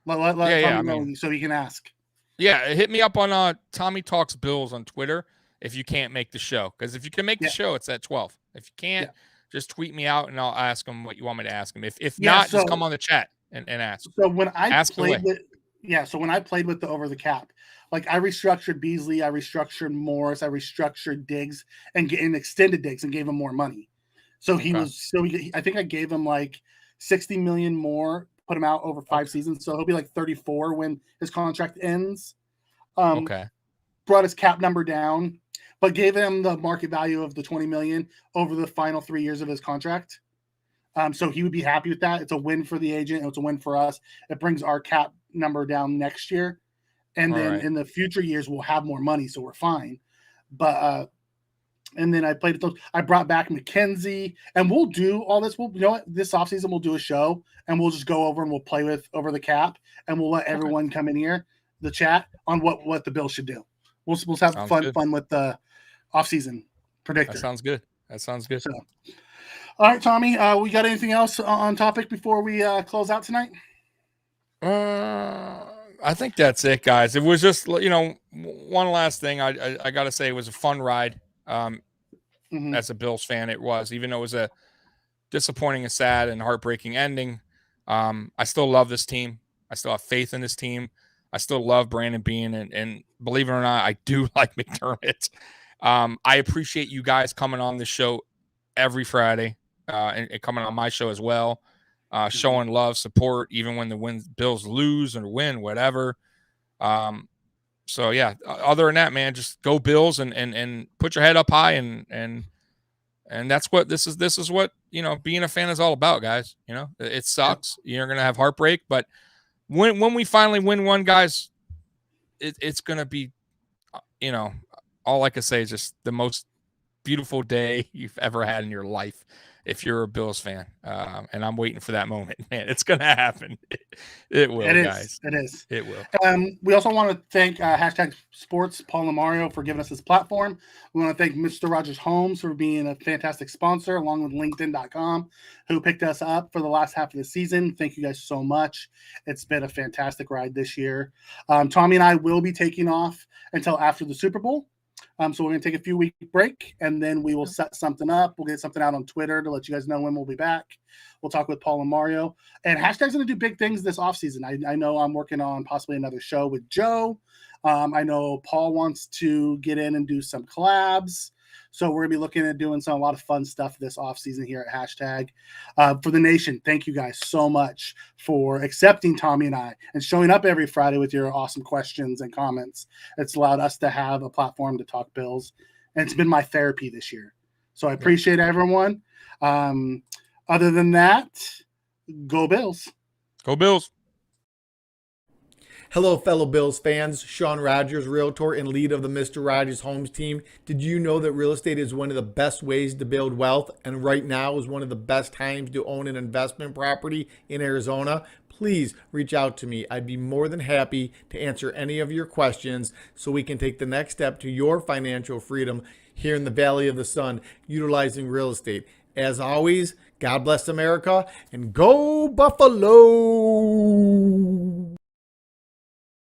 Let Tommy know so he can ask. Yeah, hit me up on Tommy Talks Bills on Twitter if you can't make the show. Because if you can make the show, it's at 12. If you can't, just tweet me out and I'll ask him what you want me to ask him. If not, just come on the chat and ask. So when I played with the Over the Cap, like I restructured Beasley, I restructured Morris, I restructured Diggs and extended Diggs and gave him more money. So I think I gave him like 60 million more, put him out over 5 seasons. So he'll be like 34 when his contract ends. Brought his cap number down, but gave him the market value of the 20 million over the final 3 years of his contract. So he would be happy with that. It's a win for the agent. And it's a win for us. It brings our cap number down next year. And then in the future years, we'll have more money. So we're fine. But, and then I brought back McKenzie, and we'll do all this. This offseason we'll do a show, and we'll just go over and we'll play with Over the Cap, and we'll let everyone come in here, the chat, on what the Bills should do. We'll have fun with the offseason predictor. That sounds good. So, all right, Tommy, we got anything else on topic before we close out tonight? I think that's it, guys. It was just, one last thing. I got to say, it was a fun ride. As a Bills fan, it was, even though it was a disappointing and sad and heartbreaking ending. I still love this team. I still have faith in this team. I still love Brandon Beane, and believe it or not, I do like McDermott. I appreciate you guys coming on the show every Friday and coming on my show as well, showing love, support, even when the Bills lose or win, whatever. So yeah, other than that, man, just go Bills and put your head up high and that's what this is what, being a fan is all about, guys. It sucks. You're going to have heartbreak, but when we finally win one, guys, it's going to be, all I can say is just the most beautiful day you've ever had in your life if you're a Bills fan. And I'm waiting for that moment, man. It's going to happen. It will, guys. It is. It will. We also want to thank #sports Paul Lamario for giving us this platform. We want to thank Mr. Rogers Homes for being a fantastic sponsor, along with LinkedIn.com, who picked us up for the last half of the season. Thank you guys so much. It's been a fantastic ride this year. Tommy and I will be taking off until after the Super Bowl. So we're going to take a few week break, and then we will set something up. We'll get something out on Twitter to let you guys know when we'll be back. We'll talk with Paul and Mario. And Hashtag's going to do big things this offseason. I know I'm working on possibly another show with Joe. I know Paul wants to get in and do some collabs. So we're going to be looking at doing a lot of fun stuff this offseason here at Hashtag. For the nation, thank you guys so much for accepting Tommy and I and showing up every Friday with your awesome questions and comments. It's allowed us to have a platform to talk Bills, and it's been my therapy this year. So I appreciate everyone. Other than that, go Bills. Go Bills. Hello, fellow Bills fans. Sean Rogers, realtor and lead of the Mr. Rogers Homes team. Did you know that real estate is one of the best ways to build wealth, and right now is one of the best times to own an investment property in Arizona? Please reach out to me. I'd be more than happy to answer any of your questions so we can take the next step to your financial freedom here in the Valley of the Sun, utilizing real estate. As always, God bless America, and go Buffalo!